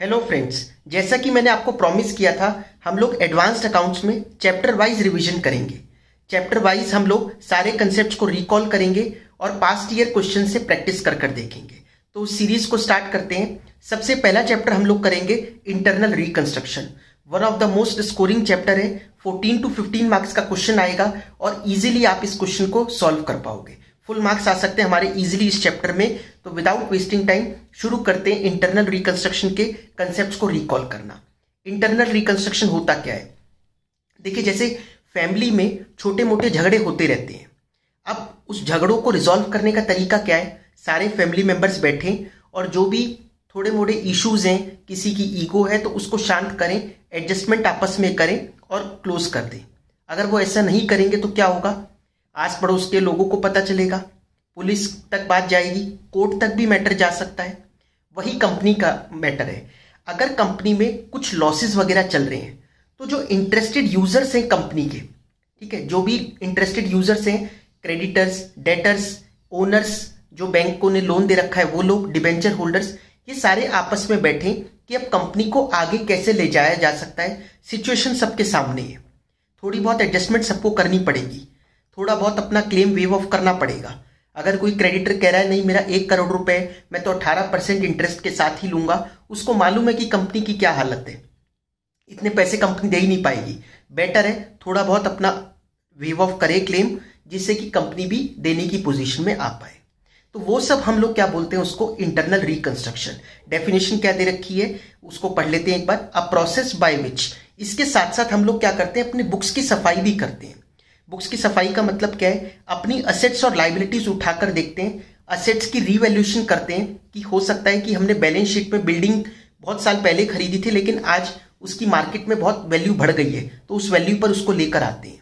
Hello friends, जैसा कि मैंने आपको प्रॉमिस किया था, हम लोग एडवांस्ड अकाउंट्स में चैप्टर वाइज रिवीजन करेंगे। चैप्टर वाइज हम लोग सारे कंसेप्ट्स को रिकॉल करेंगे और पास्ट ईयर क्वेश्चन से प्रैक्टिस कर कर देखेंगे। तो उस सीरीज को स्टार्ट करते हैं। सबसे पहला चैप्टर हम लोग करेंगे internal reconstruction. One of the most scoring chapter है। 14 to 15 मार्क्स का क्वेश्चन आएगा और इजीली आप इस क्वेश्चन को सॉल्व कर पाओगे। फुल मार्क्स आ सकते हैं हमारे इजीली इस चैप्टर में। तो विदाउट वेस्टिंग टाइम शुरू करते हैं इंटरनल रिकंस्ट्रक्शन के कंसेप्ट्स को रिकॉल करना। इंटरनल रिकंस्ट्रक्शन होता क्या है? देखिए, जैसे फैमिली में छोटे मोटे झगड़े होते रहते हैं। अब उस झगड़ों को रिजॉल्व करने का तरीका क्या है? सारे फैमिली मेंबर्स बैठें और जो भी थोड़े मोटे इश्यूज हैं, किसी की ईगो है तो उसको शांत करें, एडजस्टमेंट आपस में करें और क्लोज कर दें। अगर वो ऐसा नहीं करेंगे तो क्या होगा? आस पड़ोस के लोगों को पता चलेगा, पुलिस तक बात जाएगी, कोर्ट तक भी मैटर जा सकता है। वही कंपनी का मैटर है। अगर कंपनी में कुछ लॉसेस वगैरह चल रहे हैं तो जो इंटरेस्टेड यूजर्स हैं कंपनी के, ठीक है, जो भी इंटरेस्टेड यूजर्स हैं, क्रेडिटर्स, डेटर्स, ओनर्स, जो बैंकों ने लोन दे रखा है वो लोग, डिबेंचर होल्डर्स, ये सारे आपस में बैठे कि अब कंपनी को आगे कैसे ले जाया जा सकता है। सिचुएशन सबके सामने है, थोड़ी बहुत एडजस्टमेंट सबको करनी पड़ेगी, थोड़ा बहुत अपना क्लेम वेव ऑफ करना पड़ेगा। अगर कोई क्रेडिटर कह रहा है नहीं मेरा 1 करोड़ रुपए मैं तो 18% इंटरेस्ट के साथ ही लूंगा, उसको मालूम है कि कंपनी की क्या हालत है, इतने पैसे कंपनी दे ही नहीं पाएगी। बेटर है थोड़ा बहुत अपना वेव ऑफ करे क्लेम, जिससे कि कंपनी भी देने की पोजीशन में आ पाए। तो वो सब हम लोग क्या बोलते हैं, उसको इंटरनल रिकंस्ट्रक्शन। डेफिनेशन क्या दे रखी है उसको पढ़ लेते हैं एक बार। अ प्रोसेस बाय विच, इसके साथ साथ हम लोग क्या करते हैं, अपने बुक्स की सफाई भी करते हैं। बुक्स की सफाई का मतलब क्या है? अपनी असेट्स और लाइबिलिटीज उठाकर देखते हैं, असेट्स की रीवैल्यूएशन करते हैं कि हो सकता है कि हमने बैलेंस शीट में बिल्डिंग बहुत साल पहले खरीदी थी लेकिन आज उसकी मार्केट में बहुत वैल्यू बढ़ गई है, तो उस वैल्यू पर उसको लेकर आते हैं।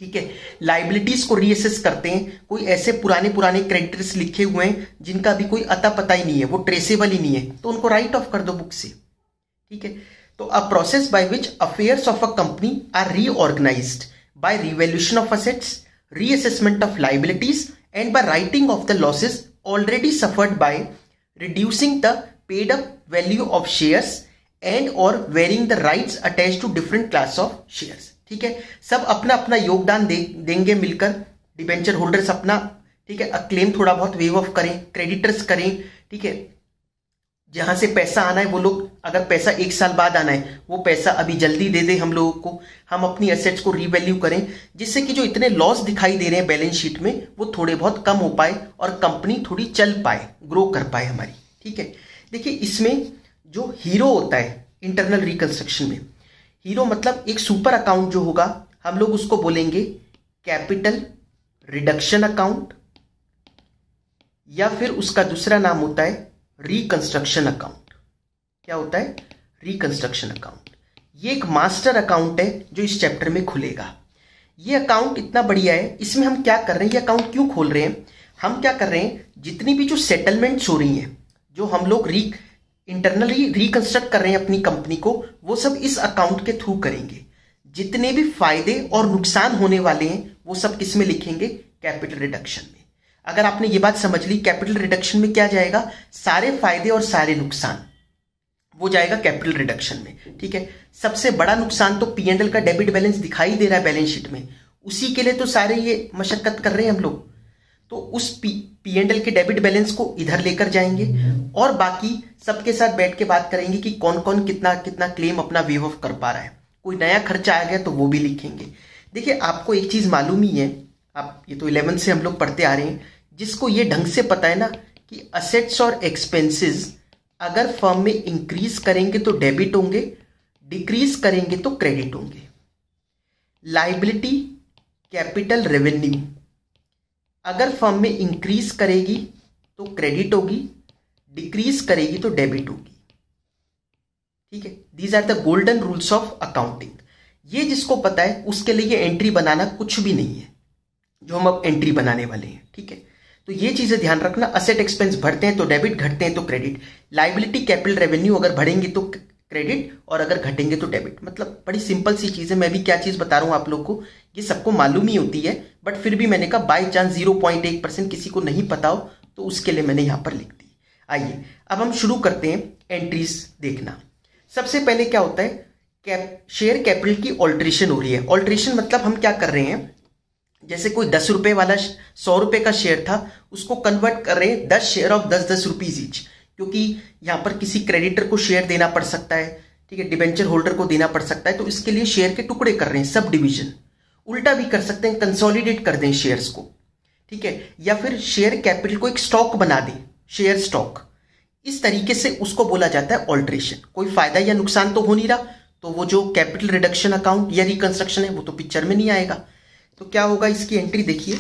ठीक है, लाइबिलिटीज को रीअसेस करते हैं। कोई ऐसे पुराने क्रेडिटर्स लिखे हुए हैं जिनका भी कोई अता पता ही नहीं है, वो ट्रेसेबल ही नहीं है, तो उनको राइट ऑफ कर दो बुक से। ठीक है, तो a process by which affairs of a company are reorganized by revaluation of assets, reassessment of liabilities, and by writing of the losses already suffered by reducing the paid up value of shares and or varying the rights attached to different class of shares। ठीक है, सब अपना अपना योगदान देंगे मिलकर। Debenture holders अपना, ठीक है, क्लेम थोड़ा बहुत वेव ऑफ करें, क्रेडिटर्स करें, ठीक है, जहां से पैसा आना है वो लोग, अगर पैसा 1 साल बाद आना है वो पैसा अभी जल्दी दे दे हम लोगों को। हम अपनी एसेट्स को रीवैल्यू करें जिससे कि जो इतने लॉस दिखाई दे रहे हैं बैलेंस शीट में वो थोड़े बहुत कम हो पाए और कंपनी थोड़ी चल पाए, ग्रो कर पाए हमारी। ठीक है, देखिए इसमें जो हीरो होता है इंटरनल रिकंस्ट्रक्शन में, हीरो मतलब एक सुपर अकाउंट जो होगा हम लोग उसको बोलेंगे कैपिटल रिडक्शन अकाउंट, या फिर उसका दूसरा नाम होता है रिकंस्ट्रक्शन अकाउंट। क्या होता है? Reconstruction account. ये एक मास्टर अकाउंट है जो इस चैप्टर में खुलेगा। ये अकाउंट इतना बढ़िया है, इसमें हम क्या कर रहे हैं, ये अकाउंट क्यों खोल रहे हैं? हम क्या कर रहे हैं, जितनी भी जो सेटलमेंट्स हो रही हैं, जो हम लोग इंटरनली रिकंस्ट्रक्ट कर रहे हैं अपनी कंपनी को, वो सब इस अकाउंट के थ्रू करेंगे। जितने भी फायदे और नुकसान होने वाले हैं वो सब किस में लिखेंगे? कैपिटल रिडक्शन में। अगर आपने ये बात समझ ली, कैपिटल रिडक्शन में क्या जाएगा? सारे फायदे और सारे नुकसान वो जाएगा कैपिटल रिडक्शन में। ठीक है, सबसे बड़ा नुकसान तो P&L का डेबिट बैलेंस दिखाई दे रहा है बैलेंस शीट में, उसी के लिए तो सारे ये मशक्कत कर रहे हैं हम लोग। तो उस P&L के डेबिट बैलेंस को इधर लेकर जाएंगे और बाकी सबके साथ बैठ के बात करेंगे कि कौन कौन कितना कितना क्लेम अपना वेव ऑफ कर पा रहा है। कोई नया खर्चा आ गया तो वो भी लिखेंगे। देखिए, आपको एक चीज मालूम ही है, आप ये तो 11 से हम लोग पढ़ते आ रहे हैं, जिसको ये ढंग से पता है ना कि असेट्स और एक्सपेंसेस अगर फर्म में इंक्रीज करेंगे तो डेबिट होंगे, डिक्रीज करेंगे तो क्रेडिट होंगे। लाइबिलिटी, कैपिटल, रेवेन्यू अगर फर्म में इंक्रीज करेगी तो क्रेडिट होगी, डिक्रीज करेगी तो डेबिट होगी। ठीक है, these are the golden rules of accounting. ये जिसको पता है उसके लिए एंट्री बनाना कुछ भी नहीं है जो हम अब एंट्री बनाने वाले हैं। ठीक है, तो ये चीजें ध्यान रखना। असेट एक्सपेंस बढ़ते हैं तो डेबिट, घटते हैं तो क्रेडिट। लाइबिलिटी, कैपिटल, रेवेन्यू अगर बढ़ेंगे तो क्रेडिट और अगर घटेंगे तो डेबिट। मतलब बड़ी सिंपल सी चीज है। मैं भी क्या चीज बता रहा हूं आप लोग को, ये सबको मालूम ही होती है, बट फिर भी मैंने कहा बाई चांस 0.1% किसी को नहीं पता हो तो उसके लिए मैंने यहां पर लिख दी। आइए अब हम शुरू करते हैं एंट्रीज देखना। सबसे पहले क्या होता है, शेयर कैपिटल की ऑल्ट्रेशन हो रही है। ऑल्ट्रेशन मतलब हम क्या कर रहे हैं, जैसे कोई 10 रुपए वाला 100 रुपए का शेयर था, उसको कन्वर्ट कर रहे हैं 10 शेयर ऑफ 10 रुपीज ईच, क्योंकि यहां पर किसी क्रेडिटर को शेयर देना पड़ सकता है, ठीक है, डिबेंचर होल्डर को देना पड़ सकता है, तो इसके लिए शेयर के टुकड़े कर रहे हैं, सब डिवीजन। उल्टा भी कर सकते हैं, कंसोलिडेट कर दें शेयर्स को, ठीक है, या फिर शेयर कैपिटल को एक स्टॉक बना दें, शेयर स्टॉक। इस तरीके से उसको बोला जाता है ऑल्ट्रेशन। कोई फायदा या नुकसान तो हो नहीं रहा, तो वो जो कैपिटल रिडक्शन अकाउंट या रिकंस्ट्रक्शन है वो तो पिक्चर में नहीं आएगा। तो क्या होगा, इसकी एंट्री देखिए,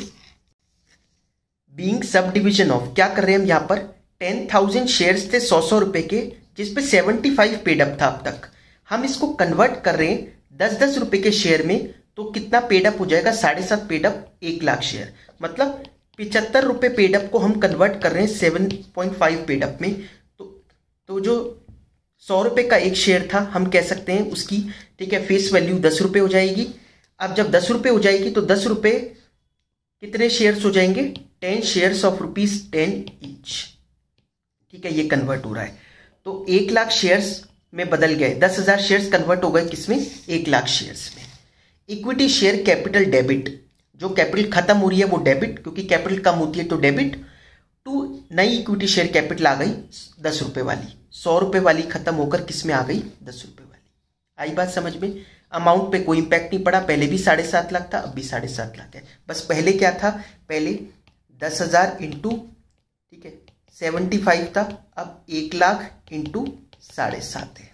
बीइंग सब डिविजन ऑफ, क्या कर रहे हैं हम यहां पर, 10,000 शेयर्स थे 100 रुपए के, जिसपे 75 पेड अप था अब तक। हम इसको कन्वर्ट कर रहे हैं 10 रुपए के शेयर में, तो कितना पेड अप हो जाएगा, 7.5 पेड अप, 1 लाख शेयर, मतलब 75 रुपए पेड अप को हम कन्वर्ट कर रहे हैं 7.5 पेड अप में। तो जो 100 रुपए का एक शेयर था, हम कह सकते हैं उसकी, ठीक है, फेस वैल्यू 10 रुपए हो जाएगी। अब जब 10 रुपए हो जाएगी तो 10 रुपए कितने शेयर्स हो जाएंगे, 10 शेयर्स ऑफ ₹10 ईच, ठीक है, ये कन्वर्ट हो रहा है। तो 1 लाख शेयर्स में बदल गए, 10,000 शेयर्स कन्वर्ट हो गए किसमें, 1 लाख शेयर्स में। इक्विटी शेयर कैपिटल डेबिट, जो कैपिटल खत्म हो रही है वो डेबिट, क्योंकि कैपिटल कम होती है तो डेबिट, टू नई इक्विटी शेयर कैपिटल आ गई 10 रुपए वाली, 100 रुपए वाली खत्म होकर किस में आ गई, 10 रुपए वाली। आई बात समझ में। अमाउंट पे कोई इंपैक्ट नहीं पड़ा, पहले भी 7.5 लाख था, अब भी 7.5 लाख है। बस पहले क्या था, पहले 10,000 इंटू, ठीक है, 75 था, अब 1 लाख इंटू 7.5 है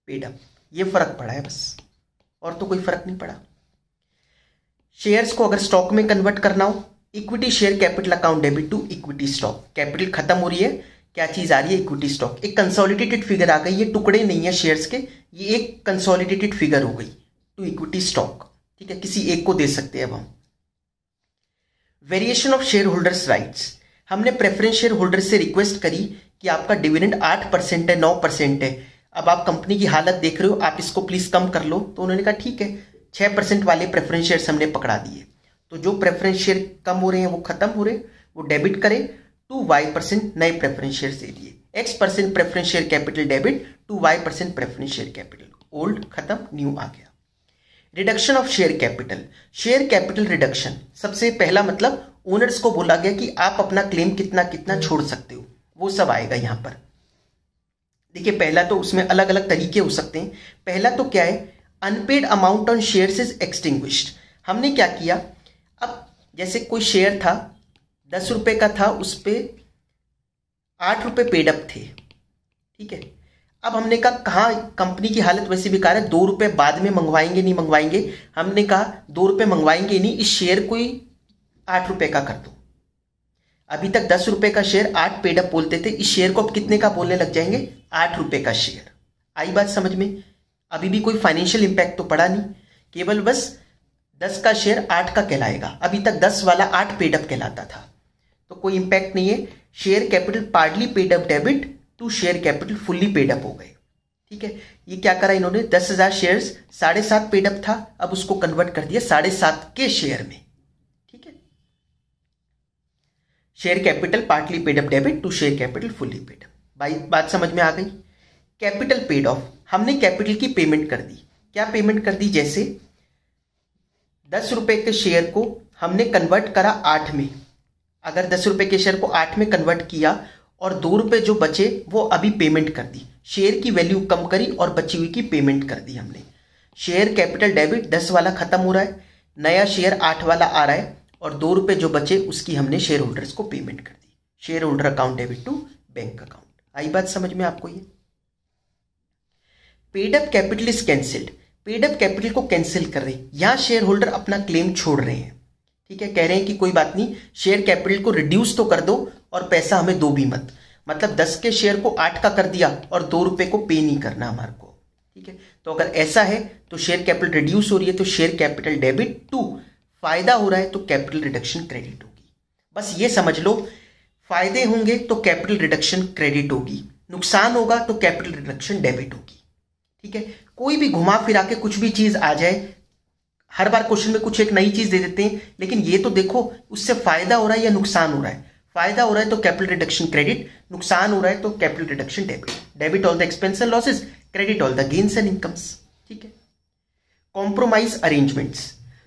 पेड अप। ये फर्क पड़ा है बस, और तो कोई फर्क नहीं पड़ा। शेयर्स को अगर स्टॉक में कन्वर्ट करना हो, equity share capital account debit to equity stock, capital खत्म हो रही है, क्या चीज आ रही है, इक्विटी स्टॉक। एक कंसोलिडेटेड फिगर आ गई, ये टुकड़े नहीं है शेयर्स के, ये एक कंसोलिडेटेड फिगर हो गई टू इक्विटी स्टॉक, ठीक है, किसी एक को दे सकते हैं अब हम। Variation of share holders rights, हमने प्रेफरेंस शेयर होल्डर से रिक्वेस्ट करी कि आपका डिविडेंड 8% है, 9% है, अब आप कंपनी की हालत देख रहे हो, आप इसको प्लीज कम कर लो। तो उन्होंने कहा ठीक है, 6% वाले प्रेफरेंस शेयर्स हमने पकड़ा दिए। तो जो प्रेफरेंस शेयर कम हो रहे हैं वो खत्म हो रहे, वो डेबिट करें, टू Y% नए प्रेफरेंस शेयर दे दिए, X% preference share capital debit to Y% preference share capital, old खत्म, न्यू आ गया। Reduction of share capital, share capital reduction, सबसे पहला मतलब ओनर्स को बोला गया कि आप अपना क्लेम कितना कितना छोड़ सकते हो, वो सब आएगा यहां पर। देखिए पहला तो उसमें अलग अलग तरीके हो सकते हैं। पहला तो क्या है, unpaid amount on shares is extinguished. हमने क्या किया, अब जैसे कोई शेयर था 10 रुपए का था, उस पर 8 रुपए पेड अप थे, ठीक है। अब हमने कहा कहाँ कंपनी की हालत वैसे बेकार है, 2 रुपए बाद में मंगवाएंगे नहीं मंगवाएंगे, हमने कहा 2 रुपए मंगवाएंगे नहीं, इस शेयर को ही 8 रुपए का कर दो। अभी तक 10 रुपए का शेयर 8 पेड अप बोलते थे, इस शेयर को अब कितने का बोलने लग जाएंगे, 8 रुपए का शेयर। आई बात समझ में। अभी भी कोई फाइनेंशियल इंपैक्ट तो पड़ा नहीं, केवल बस 10 का शेयर 8 का कहलाएगा, अभी तक 10 वाला 8 पेड अप कहलाता था, तो कोई इंपैक्ट नहीं है। Share capital partly paid up debit to share capital fully paid up हो गए, ठीक है। ये क्या करा इन्होंने, 10,000 शेयर्स 7.5 पेड अप था, अब उसको कन्वर्ट कर दिया 7.5 के शेयर में, ठीक है। Share capital partly paid up debit to share capital fully paid up. भाई बात समझ में आ गई। कैपिटल पेड ऑफ, हमने कैपिटल की पेमेंट कर दी। क्या पेमेंट कर दी, जैसे 10 रुपए के शेयर को हमने कन्वर्ट करा 8 में, अगर 10 रुपए के शेयर को 8 में कन्वर्ट किया और 2 रुपए जो बचे वो अभी पेमेंट कर दी, शेयर की वैल्यू कम करी और बची हुई की पेमेंट कर दी हमने। शेयर कैपिटल डेबिट 10 वाला खत्म हो रहा है, नया शेयर 8 वाला आ रहा है, और 2 रुपए जो बचे उसकी हमने शेयर होल्डर्स को पेमेंट कर दी। Share holder account debit to bank account. आई बात समझ में आपको। ये paid up capital is cancelled, paid up capital को कैंसिल कर रहे हैं, यहां शेयर होल्डर अपना क्लेम छोड़ रहे हैं, ठीक है। कह रहे हैं कि कोई बात नहीं, शेयर कैपिटल को रिड्यूस तो कर दो और पैसा हमें दो भी मत, मतलब 10 के शेयर को 8 का कर दिया और 2 रुपए को पे नहीं करना हमारे को, ठीक है। तो अगर ऐसा है तो शेयर कैपिटल रिड्यूस हो रही है तो शेयर कैपिटल डेबिट टू, फायदा हो रहा है तो कैपिटल रिडक्शन क्रेडिट होगी। बस ये समझ लो, फायदे होंगे तो कैपिटल रिडक्शन क्रेडिट होगी, नुकसान होगा तो कैपिटल रिडक्शन डेबिट होगी, ठीक है। कोई भी घुमा फिरा के कुछ भी चीज आ जाए, हर बार क्वेश्चन में कुछ एक नई चीज दे देते हैं, लेकिन ये तो देखो उससे फायदा हो रहा है या नुकसान हो रहा है। फायदा हो रहा है तो कैपिटल रिडक्शन क्रेडिट, नुकसान हो रहा है तो capital reduction debit. Debit all the expense and losses, credit all the gains and incomes. ठीक है। Compromise arrangements,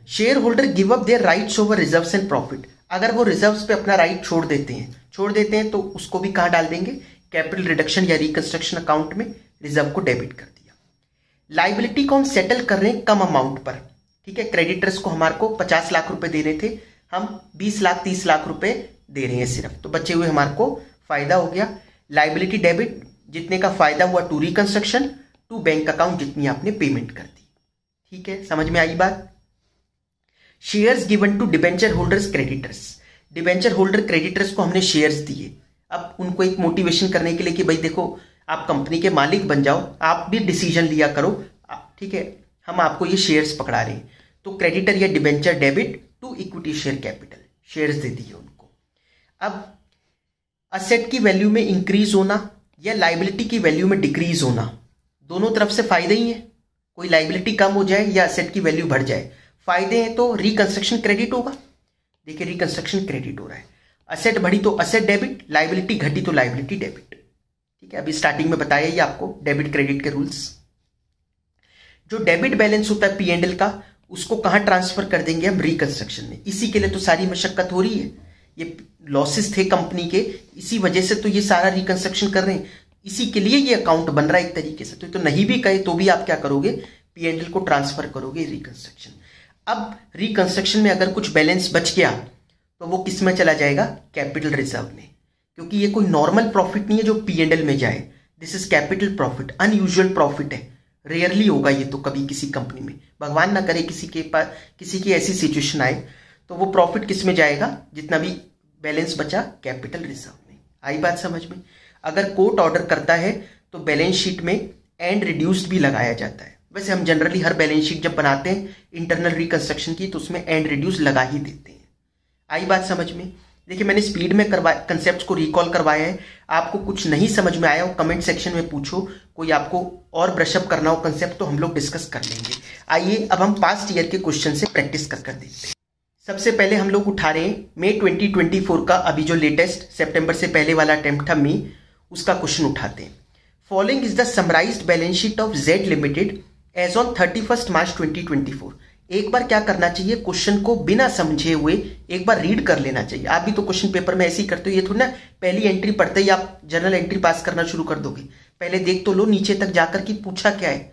share holder give up their rights over reserves and profit. अगर वो रिजर्व्स पे अपना राइट छोड़ देते हैं तो उसको भी कहाँ डाल देंगे, कैपिटल रिडक्शन या रिकंस्ट्रक्शन अकाउंट में, रिजर्व को डेबिट कर दिया। लाइबिलिटी को हम सेटल कर रहे हैं कम अमाउंट पर। ठीक है, क्रेडिटर्स को हमारे को 50 लाख रुपए देने थे, हम 20 लाख 30 लाख रुपए दे रहे हैं सिर्फ, तो बचे हुए हमारे को फायदा हो गया। लाइबिलिटी डेबिट, जितने का फायदा हुआ to reconstruction, to bank account जितनी आपने पेमेंट कर दी। ठीक है, समझ में आई बात। Shares given to debenture holders creditors, debenture holder creditors को हमने शेयर्स दिए। अब उनको एक मोटिवेशन करने के लिए कि भाई देखो आप कंपनी के मालिक बन जाओ, आप भी डिसीजन लिया करो। ठीक है, हम आपको ये शेयर्स पकड़ा रहे हैं, तो क्रेडिटर या debenture debit to equity share capital, shares दे दिए उनको। अब असेट की वैल्यू में इंक्रीज होना या लाइबिलिटी की वैल्यू में डिक्रीज होना, दोनों तरफ से फायदे ही है। कोई लाइबिलिटी कम हो जाए या असेट की वैल्यू बढ़ जाए, फायदे हैं तो रिकंस्ट्रक्शन क्रेडिट होगा। देखिए रिकंस्ट्रक्शन क्रेडिट हो रहा है, असेट बढ़ी तो असेट डेबिट, लाइबिलिटी घटी तो लाइबिलिटी डेबिट। ठीक है, अभी स्टार्टिंग में बताया ही आपको डेबिट क्रेडिट के रूल्स। जो डेबिट बैलेंस होता है P&L का, उसको कहां ट्रांसफर कर देंगे हम, रिकंस्ट्रक्शन में। इसी के लिए तो सारी मशक्कत हो रही है, ये लॉसेस थे कंपनी के, इसी वजह से तो ये सारा रिकंस्ट्रक्शन कर रहे हैं, इसी के लिए ये अकाउंट बन रहा है एक तरीके से। तो नहीं भी कहे तो भी आप क्या करोगे, P&L को ट्रांसफर करोगे रिकंस्ट्रक्शन। अब रिकंस्ट्रक्शन में अगर कुछ बैलेंस बच गया तो वो किस में चला जाएगा, कैपिटल रिजर्व में, क्योंकि ये कोई नॉर्मल प्रॉफिट नहीं है जो P&L में जाए। This is capital profit, unusual profit है, रेयरली होगा ये तो कभी किसी कंपनी में, भगवान ना करे किसी के पास किसी की ऐसी सिचुएशन आए, तो वो प्रॉफिट किस में जाएगा, जितना भी बैलेंस बचा कैपिटल रिजर्व में। आई बात समझ में। अगर कोर्ट ऑर्डर करता है तो बैलेंस शीट में एंड रिड्यूस्ड भी लगाया जाता है। वैसे हम जनरली हर बैलेंस शीट जब बनाते हैं इंटरनल रिकंस्ट्रक्शन की, तो उसमें एंड रिड्यूस लगा ही देते हैं। आई बात समझ में। देखिए मैंने स्पीड में कंसेप्ट को रिकॉल करवाया है, आपको कुछ नहीं समझ में आया हो कमेंट सेक्शन में पूछो, कोई आपको और ब्रशअप करना हो कंसेप्ट तो हम लोग डिस्कस कर लेंगे। आइए अब हम पास्ट ईयर के क्वेश्चन से प्रैक्टिस कर देखते हैं। सबसे पहले हम लोग उठा रहे हैं मई 2024 का, अभी जो लेटेस्ट सितंबर से पहले वाला अटेम्प्ट था मई, उसका क्वेश्चन उठाते हैं। Following is the summarised balance sheet of Z limited as on 31 March 2024। एक बार क्या करना चाहिए, क्वेश्चन को बिना समझे हुए एक बार रीड कर लेना चाहिए। आप भी तो क्वेश्चन पेपर में ऐसे ही करते हो, ये थोड़ी ना पहली एंट्री पढ़ते ही आप जनरल एंट्री पास करना शुरू कर दोगे। पहले देख तो लो नीचे तक जाकर कि पूछा क्या है।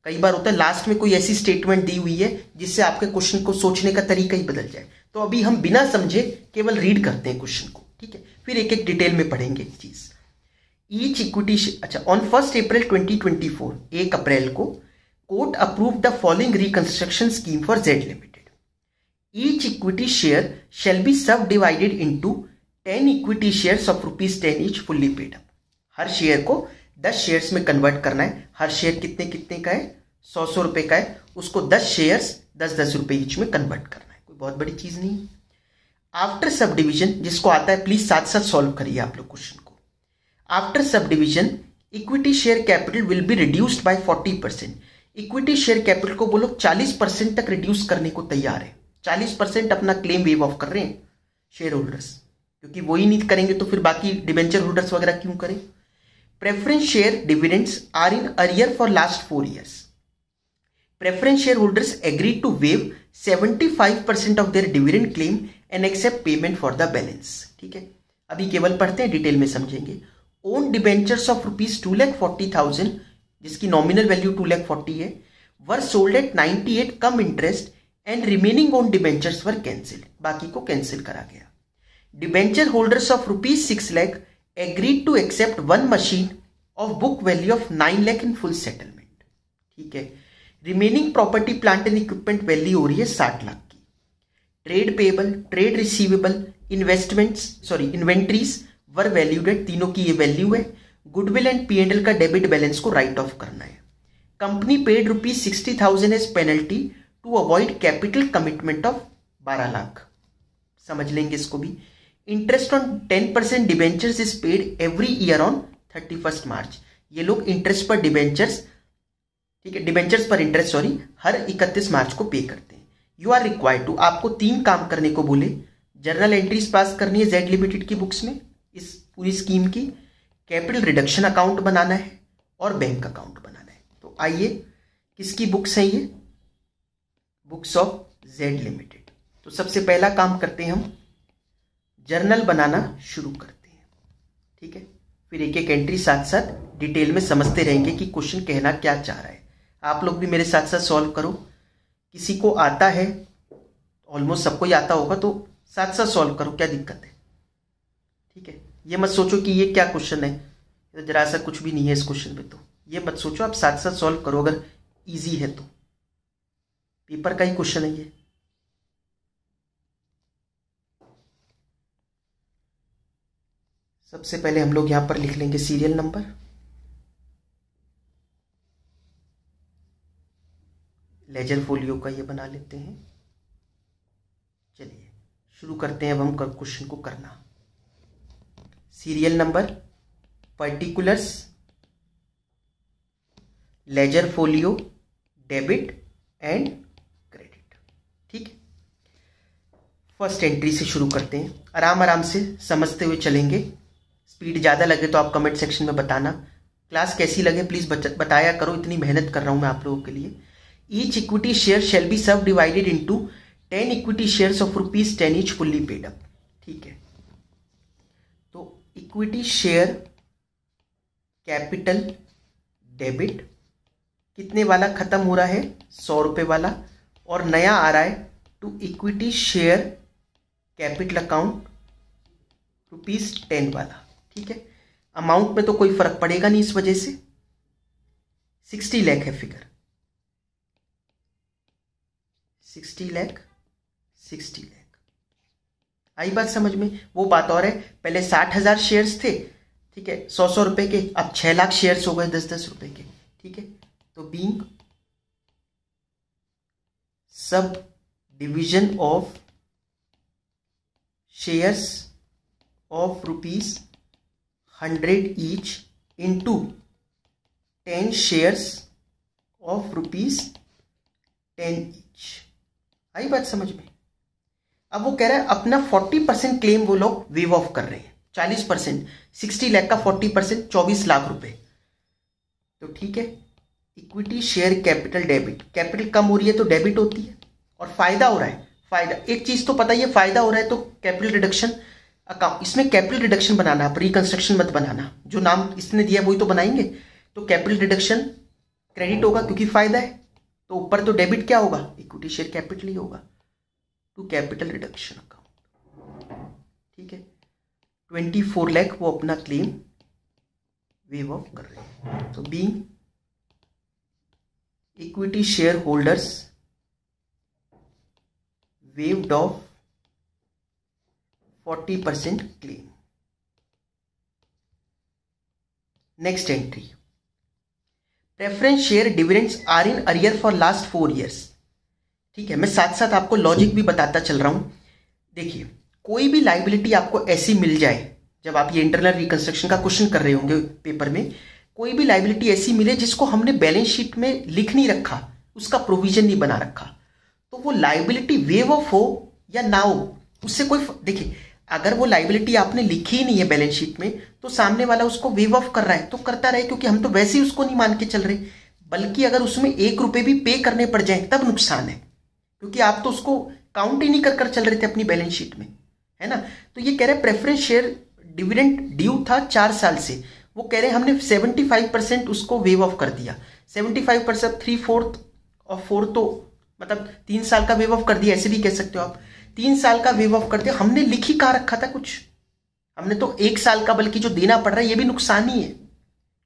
कई बार होता है लास्ट में कोई ऐसी स्टेटमेंट दी हुई है जिससे आपके क्वेश्चन को सोचने का तरीका ही बदल जाए। तो अभी हम बिना समझे केवल रीड करते हैं क्वेश्चन को, ठीक है, फिर एक एक डिटेल में पढ़ेंगे चीज। ईच इक्विटी, अच्छा, ऑन 1 अप्रैल 2024, 1 अप्रैल को court approve the following reconstruction scheme for Z limited. Each equity share shall be subdivided into 10 equity shares of ₹10 each fully paid up. हर शेयर को 10 शेयर्स में convert करना है। हर share कितने कितने का है, 100 रुपए का है, उसको 10 शेयर्स 10-10 रुपए ईच में कन्वर्ट करना है, कोई बहुत बड़ी चीज नहीं। आफ्टर सब डिविजन, जिसको आता है प्लीज साथ साथ सॉल्व करिए आप लोग क्वेश्चन को। After sub division equity share capital will be reduced by 40%। Equity share capital को बोलो 40% तक रिड्यूस करने को तैयार है। 40% अपना क्लेम वेव ऑफ कर रहे हैं शेयर होल्डर्स, क्योंकि वो ही नहीं करेंगे तो फिर बाकी डिबेंचर होल्डर्स वगैरह क्यों करें। Preference share dividends are in arrear for last 4 years। Preference share holders agree to waive 75% of their dividend claim and accept payment for the balance. ठीक है, अभी केवल पढ़ते हैं, डिटेल में समझेंगे। ओन डिबेंचर्स ऑफ ₹2,40,000, जिसकी नॉमिनल वैल्यू 2,40,000 है, were sold at 98 cum interest and remaining own debentures were cancelled, बाकी को कैंसिल करा गया। Debenture holders of ₹6 lakh agreed to accept 1 machine of book value of 9 lakh in full settlement. ठीक है, remaining property plant and equipment value हो रही है 60 लाख की। Trade payable, trade receivable, inventories were valued at, तीनों की ये वैल्यू है। गुडविल एंड P&L का डेबिट बैलेंस को राइट ऑफ करना है। Company paid ₹60,000 as penalty to avoid capital commitment of 12 lakh. समझ लेंगे इसको भी। Interest on 10% debentures is paid every year on 31 March. ये लोग इंटरेस्ट पर डिबेंचर्स, ठीक है, डिबेंचर्स पर इंटरेस्ट हर 31 मार्च को पे करते हैं। यू आर रिक्वायर्ड टू, आपको 3 काम करने को बोले जर्नल एंट्रीज पास करनी है जेड लिमिटेड की बुक्स में इस पूरी स्कीम की, कैपिटल रिडक्शन अकाउंट बनाना है और बैंक अकाउंट बनाना है। तो आइए, किसकी बुक्स हैं ये? Books of Z limited. तो सबसे पहला काम करते हैं, हम जर्नल बनाना शुरू करते हैं। ठीक है, फिर एक एक एंट्री साथ साथ डिटेल में समझते रहेंगे कि क्वेश्चन कहना क्या चाह रहा है। आप लोग भी मेरे साथ साथ सॉल्व करो। किसी को आता है, ऑलमोस्ट सबको ही आता होगा, तो साथ साथ सॉल्व करो, क्या दिक्कत है? ठीक है, ये मत सोचो कि ये क्या क्वेश्चन है, तो जरा सा कुछ भी नहीं है इस क्वेश्चन में, तो ये मत सोचो, आप साथ साथ सॉल्व करो अगर इजी है तो। पेपर का ही क्वेश्चन है ये। सबसे पहले हम लोग यहां पर लिख लेंगे सीरियल नंबर, लेजर फोलियो का ये बना लेते हैं। चलिए शुरू करते हैं अब हम क्वेश्चन को करना। Serial number, particulars, ledger folio, debit and credit. ठीक है, फर्स्ट एंट्री से शुरू करते हैं, आराम आराम से समझते हुए चलेंगे। स्पीड ज़्यादा लगे तो आप कमेंट सेक्शन में बताना। क्लास कैसी लगे प्लीज़ बताया करो, इतनी मेहनत कर रहा हूं मैं आप लोगों के लिए। Each equity share shall be subdivided into 10 equity shares of ₹10 each fully paid up. ठीक है, तो इक्विटी शेयर कैपिटल डेबिट कितने वाला खत्म हो रहा है? 100 रुपये वाला, और नया आ रहा है to equity share capital account ₹10 वाला। ठीक है, अमाउंट में तो कोई फर्क पड़ेगा नहीं इस वजह से। 60 लाख है फिगर, 60 लाख, 60 लाख। आई बात समझ में? वो बात और है, पहले 60,000 शेयर्स थे, ठीक है, 100 रुपए के, अब 6 लाख शेयर्स हो गए 10-10 रुपए के। ठीक है, तो being subdivision of shares of ₹100 each into 10 shares of ₹10 each. आई बात समझ में? अब वो कह रहा है अपना 40% क्लेम वो लोग वेव ऑफ कर रहे हैं, 40%, 60 लाख का 40%, 24 लाख रुपए। तो ठीक है, equity share capital debit, capital कम हो रही है तो डेबिट होती है, और फायदा हो रहा है। फायदा, एक चीज तो पता ही है, फायदा हो रहा है तो कैपिटल रिडक्शन अकाउंट, इसमें कैपिटल रिडक्शन बनाना, आप रिकंस्ट्रक्शन मत बनाना, जो नाम इसने दिया वही तो बनाएंगे। तो कैपिटल रिडक्शन क्रेडिट होगा क्योंकि फायदा है, तो ऊपर तो डेबिट क्या होगा? इक्विटी शेयर कैपिटल ही होगा, टू कैपिटल रिडक्शन अकाउंट। ठीक है, 24 लाख वो अपना क्लेम वेव ऑफ कर रहे हैं। तो being equity share holders waived off 40% claim. Next entry, preference share dividends are in arrear for last 4 years. ठीक है, मैं साथ साथ आपको लॉजिक भी बताता चल रहा हूं। देखिए, कोई भी लाइबिलिटी आपको ऐसी मिल जाए, जब आप ये इंटरनल रिकंस्ट्रक्शन का क्वेश्चन कर रहे होंगे पेपर में, कोई भी लाइबिलिटी ऐसी मिले जिसको हमने बैलेंस शीट में लिख नहीं रखा, उसका प्रोविजन नहीं बना रखा, तो वो लाइबिलिटी वेव ऑफ हो या ना हो, उससे कोई देखिए, अगर वो लाइबिलिटी आपने लिखी ही नहीं है बैलेंस शीट में, तो सामने वाला उसको वेव ऑफ कर रहा है तो करता रहे, क्योंकि हम तो वैसे ही उसको नहीं मान के चल रहे। बल्कि अगर उसमें 1 रुपए भी पे करने पड़ जाए तब नुकसान है, क्योंकि आप तो उसको काउंट ही नहीं कर चल रहे थे अपनी बैलेंस शीट में, है ना। तो ये कह रहे प्रेफरेंस शेयर डिविडेंड ड्यू था 4 साल से, वो कह रहे हमने 75% उसको वेव ऑफ कर दिया। 75%, 3/4 और 4 तो मतलब 3 साल का वेव ऑफ कर दिया, ऐसे भी कह सकते हो आप। 3 साल का वेव ऑफ कर दिया, हमने लिख ही कहाँ रखा था कुछ, हमने तो 1 साल का, बल्कि जो देना पड़ रहा है ये भी नुकसान ही है,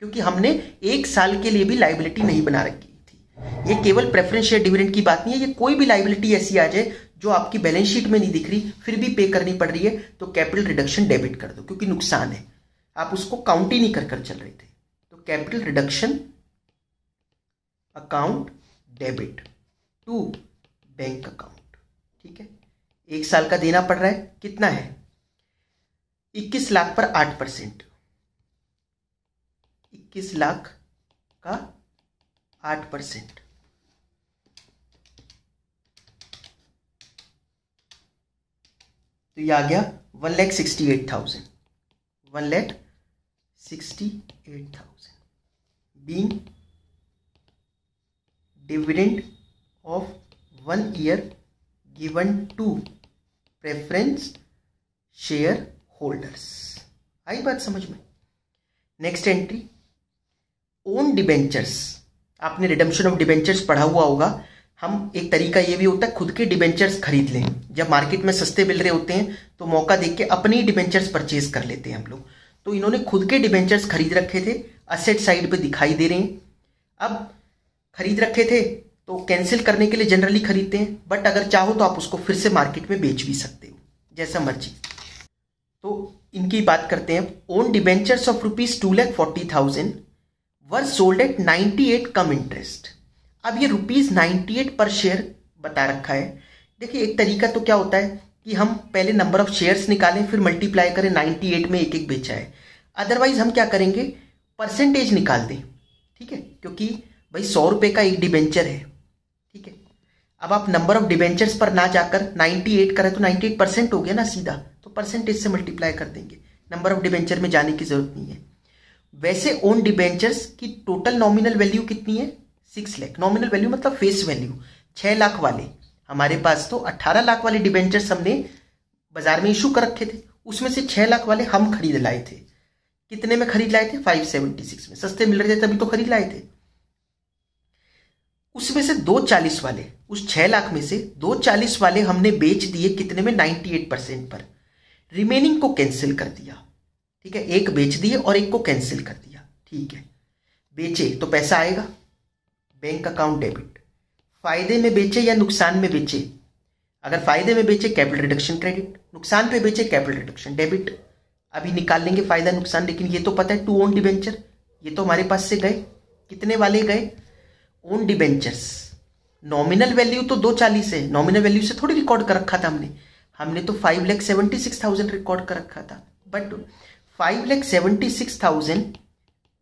क्योंकि हमने 1 साल के लिए भी लाइबिलिटी नहीं बना रखी थी। ये केवल प्रेफरेंस शेयर डिविडेंड की बात नहीं है, ये कोई भी लाइबिलिटी ऐसी आ जाए जो आपकी बैलेंस शीट में नहीं दिख रही फिर भी पे करनी पड़ रही है, तो कैपिटल रिडक्शन डेबिट कर दो, क्योंकि नुकसान है, आप उसको काउंट ही नहीं कर चल रहे थे। तो capital reduction account debit to bank account. ठीक है, 1 साल का देना पड़ रहा है, कितना है? 21 लाख पर 8%, 21 लाख का 8%, तो ये आ गया 1,68,000, 1,68,000 being dividend of 1 year given to preference share holders। आई बात समझ में? Next entry, own debentures. आपने रिडम्पशन ऑफ डिबेंचर्स पढ़ा हुआ होगा। हम एक तरीका ये भी होता है खुद के डिबेंचर्स खरीद लें। जब मार्केट में सस्ते मिल रहे होते हैं तो मौका देख के अपनी डिबेंचर्स परचेज कर लेते हैं हम लोग। तो इन्होंने खुद के डिबेंचर्स खरीद रखे थे, असेट साइड पे दिखाई दे रहे हैं। अब खरीद रखे थे तो कैंसिल करने के लिए जनरली खरीदते हैं, बट अगर चाहो तो आप उसको फिर से मार्केट में बेच भी सकते हो, जैसा मर्जी। तो इनकी बात करते हैं। Own debentures of ₹2,40,000 were sold at 98 cum interest. अब ये ₹98 पर शेयर बता रखा है। देखिए एक तरीका तो क्या होता है कि हम पहले नंबर ऑफ शेयर्स निकालें, फिर मल्टीप्लाई करें, 98 में एक एक बेचा है। अदरवाइज हम क्या करेंगे, परसेंटेज निकाल दें, ठीक है, क्योंकि भाई 100 रुपये का एक डिबेंचर है, ठीक है। अब आप नंबर ऑफ डिबेंचर्स पर ना जाकर 98 करें तो 98% हो गया ना सीधा, तो परसेंटेज से मल्टीप्लाई कर देंगे, नंबर ऑफ डिबेंचर में जाने की जरूरत नहीं है। वैसे ओन डिबेंचर्स की टोटल नॉमिनल वैल्यू कितनी है, 6 लाख। नॉमिनल वैल्यू मतलब फेस वैल्यू 6 लाख वाले। हमारे पास तो 18 लाख वाले डिबेंचर्स हमने बाजार में इशू कर रखे थे, उसमें से 6 लाख वाले हम खरीद लाए थे। कितने में खरीद लाए थे, 576 में। सस्ते मिल रहे थे तभी तो खरीद लाए थे। उसमें से 240 वाले, उस 6 लाख में से 240 वाले हमने बेच दिए कितने में, 98% पर। रिमेनिंग को कैंसिल कर दिया, ठीक है। एक बेच दिए और एक को कैंसिल कर दिया, ठीक है। बेचे तो पैसा आएगा, बैंक अकाउंट डेबिट। फायदे में बेचे या नुकसान में बेचे, अगर फायदे में बेचे कैपिटल रिडक्शन क्रेडिट, नुकसान पे बेचे कैपिटल रिडक्शन डेबिट। अभी निकाल लेंगे फायदा नुकसान, लेकिन ये तो पता है टू ओन डिबेंचर, ये तो हमारे पास से गए। कितने वाले गए, ओन डिबेंचर्स। नॉमिनल वैल्यू तो 240 है, नॉमिनल वैल्यू से थोड़ी रिकॉर्ड कर रखा था हमने तो 5,76,000 रिकॉर्ड कर रखा था। बट 5,76,000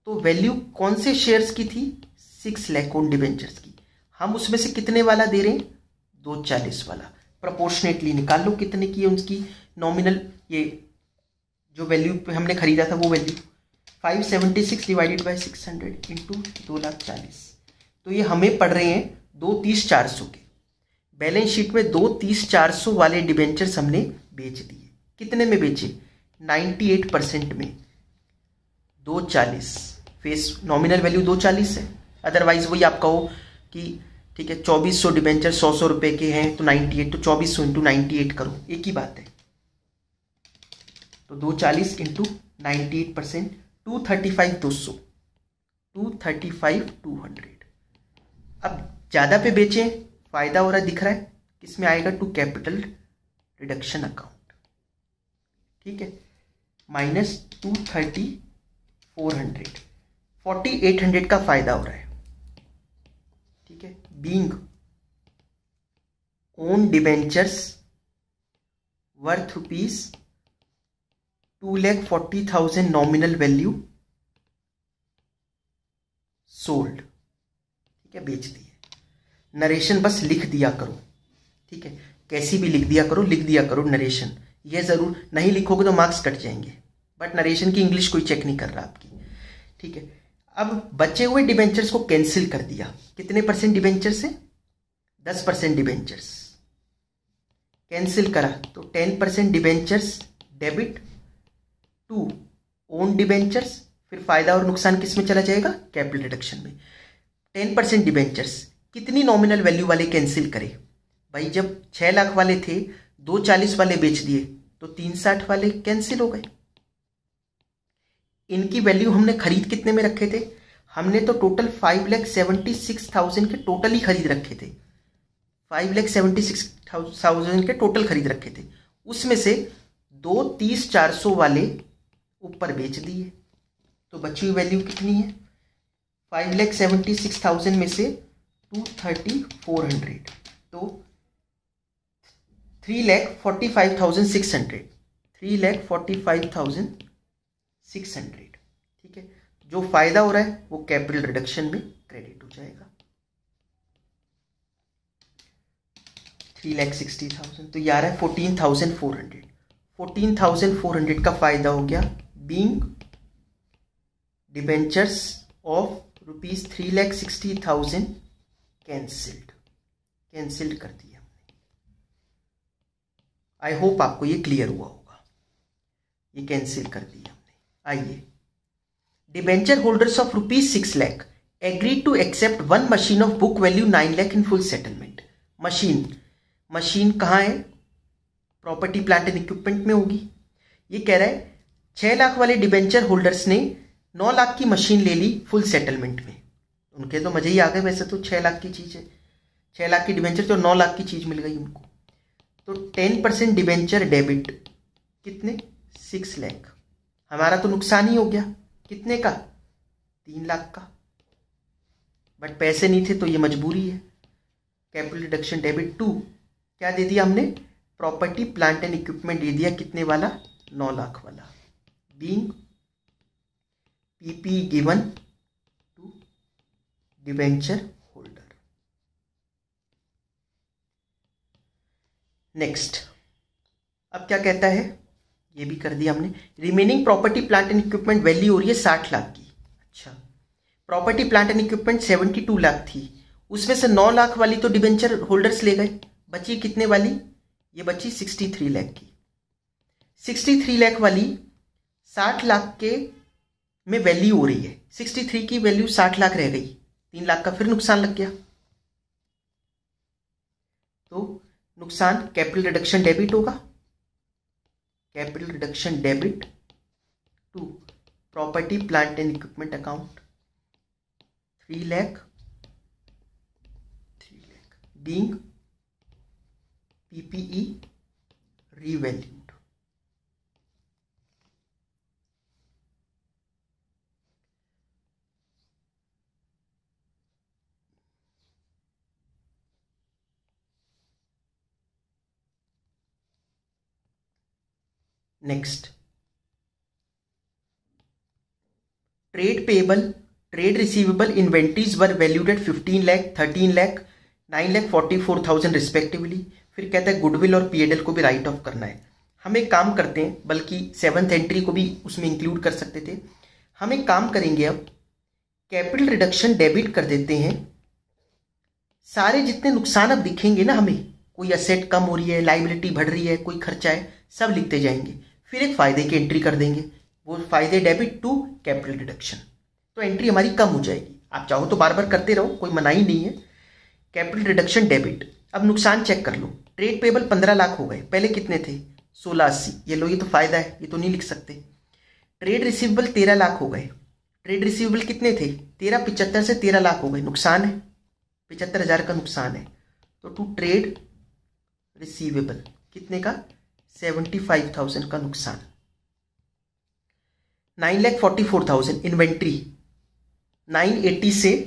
तो वैल्यू कौन से शेयर्स की थी, 6 लाख ओन डिबेंचर्स की। हम उसमें से कितने वाला दे रहे हैं, 240 वाला। प्रोपोर्शनेटली निकाल लो कितने की है उसकी नॉमिनल, ये जो वैल्यू पे हमने खरीदा था वो वैल्यू 576 डिवाइडेड बाई 600 इंटू 2,40,000। तो ये हमें पड़ रहे हैं 230,400 के। बैलेंस शीट में 230,400 वाले डिबेंचर्स हमने बेच दिए। कितने में बेचे, 98% में। 240 फेस नॉमिनल वैल्यू 240 है। अदरवाइज वही आप कहो कि ठीक है 2400 डिबेंचर 100 रुपए के हैं तो 98, तो 2400 इंटू 98 करो, एक ही बात है। तो 240 इंटू 98%, 235,200, 235,200। अब ज्यादा पे बेचें, फायदा हो रहा है, दिख रहा है, किसमें आएगा, टू कैपिटल रिडक्शन अकाउंट, ठीक है। माइनस 230,400, 4,800 का फायदा हो रहा है, ठीक है। Being own debentures worth ₹2,40,000 nominal value sold, ठीक है, बेच दिए। नरेशन बस लिख दिया करो, ठीक है, कैसी भी लिख दिया करो, लिख दिया करो नरेशन। ये जरूर नहीं लिखोगे तो मार्क्स कट जाएंगे, बट नरेशन की इंग्लिश कोई चेक नहीं कर रहा आपकी, ठीक है। अब बचे हुए डिबेंचर्स को कैंसिल कर दिया। कितने परसेंट डिबेंचर से, 10% डिबेंचर्स कैंसिल करा तो 10% debentures debit to own debentures. फिर फायदा और नुकसान किस में चला जाएगा, कैपिटल रिडक्शन में। 10% डिबेंचर्स कितनी नॉमिनल वैल्यू वाले कैंसिल करे, भाई जब 6 लाख वाले थे 240 वाले बेच दिए तो 360 वाले कैंसिल हो गए। इनकी वैल्यू हमने खरीद कितने में रखे थे, हमने तो टोटल 5,76,000 के टोटल ही खरीद रखे थे। 5,76,000 के टोटल खरीद रखे थे, उसमें से 230,400 वाले ऊपर बेच दिए। तो बची हुई वैल्यू कितनी है, 5,76,000 में से 230,400, तो 3,45,600, 3,45,600, ठीक है। जो फायदा हो रहा है वो कैपिटल रिडक्शन में क्रेडिट हो जाएगा, 3,60,000। तो ये आ रहा है 14,400। 14,400 का फायदा हो गया। बीइंग डिबेंचर्स ऑफ ₹3,60,000 कैंसिल्ड कर दिया हमने। आई होप आपको ये क्लियर हुआ होगा, ये कैंसिल कर दिया हमने। आइए, debenture holders of ₹6 lakh agree to accept 1 machine of book value 9 lakh in full settlement. Machine कहाँ है? प्रॉपर्टी प्लांट एंड इक्विपमेंट में होगी। ये कह रहा है 6 लाख वाले डिबेंचर होल्डर्स ने 9 लाख की मशीन ले ली फुल सेटलमेंट में। उनके तो मजे ही आ गए, वैसे तो 6 लाख की चीज है, 6 लाख की डिबेंचर तो 9 लाख की चीज मिल गई उनको। तो 10% डिबेंचर डेबिट, कितने? 6 लाख। हमारा तो नुकसान ही हो गया, कितने का? 3 लाख का। बट पैसे नहीं थे तो ये मजबूरी है। कैपिटल रिडक्शन डेबिट 2 क्या दे दिया हमने? प्रॉपर्टी प्लांट एंड इक्विपमेंट दे दिया, कितने वाला? 9 लाख वाला। Being PP given to debenture holder. Next, अब क्या कहता है? ये भी कर दिया हमने। Remaining property plant and equipment value हो रही है 60 लाख की। अच्छा, property plant and equipment 72 lakh थी, उसमें से 9 लाख वाली तो डिबेंचर होल्डर्स ले गए, बची कितने वाली? ये बची 63 लाख की। 63 लाख वाली 60 लाख के में वैल्यू हो रही है, 63 की वैल्यू 60 लाख रह गई, 3 लाख का फिर नुकसान लग गया। तो नुकसान कैपिटल रिडक्शन डेबिट होगा। Capital reduction debit to property plant and equipment account 3 lakh being PPE revalued. Next, trade payable, trade receivable inventories were valued at 15 lakh, 13 lakh, 9,44,000 respectively. फिर कहता है गुडविल और पीएडएल को भी राइट ऑफ करना है। हम एक काम करते हैं, बल्कि 7th एंट्री को भी उसमें इंक्लूड कर सकते थे। हम एक काम करेंगे, अब कैपिटल रिडक्शन डेबिट कर देते हैं। सारे जितने नुकसान अब दिखेंगे ना हमें, कोई असेट कम हो रही है, लाइबिलिटी बढ़ रही है, कोई खर्चा है, सब लिखते जाएंगे। फिर एक फायदे की एंट्री कर देंगे, वो फायदे डेबिट टू कैपिटल रिडक्शन, तो एंट्री हमारी कम हो जाएगी। आप चाहो तो बार बार करते रहो, कोई मनाही नहीं है। Capital reduction debit. अब नुकसान चेक कर लो। ट्रेड पेबल 15 लाख हो गए, पहले कितने थे? 1680। ये लो, ये तो फायदा है, ये तो नहीं लिख सकते। ट्रेड रिसीवेबल 13 लाख हो गए। ट्रेड रिसीवेबल कितने थे? 75 से 13 लाख हो गए, नुकसान है, 75,000 का नुकसान है। तो टू ट्रेड रिसीवेबल कितने का? 75,000 का नुकसान। 9,44,000 इन्वेंट्री 980 से,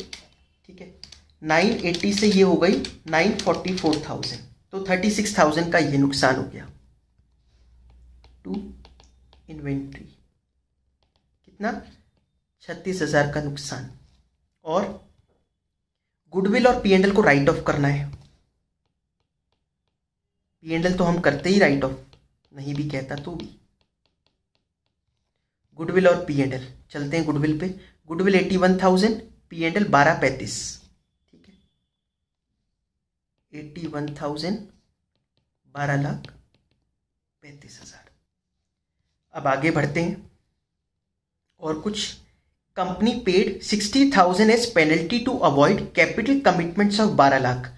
ठीक है, 980 से ये हो गई 944,000, तो 36,000 का ये नुकसान हो गया। टू इन्वेंट्री कितना? 36,000 का नुकसान। और गुडविल और पीएनएल को राइट ऑफ करना है। पीएनएल तो हम करते ही राइट ऑफ, नहीं भी कहता तो भी। गुडविल और पीएनएल, चलते हैं गुडविल पे। गुडविल 81,000, पीएनएल 1235, ठीक है, 81,000 12,35,000। अब आगे बढ़ते हैं और कुछ। Company paid 60,000 as penalty to avoid capital commitments of 12 lakh.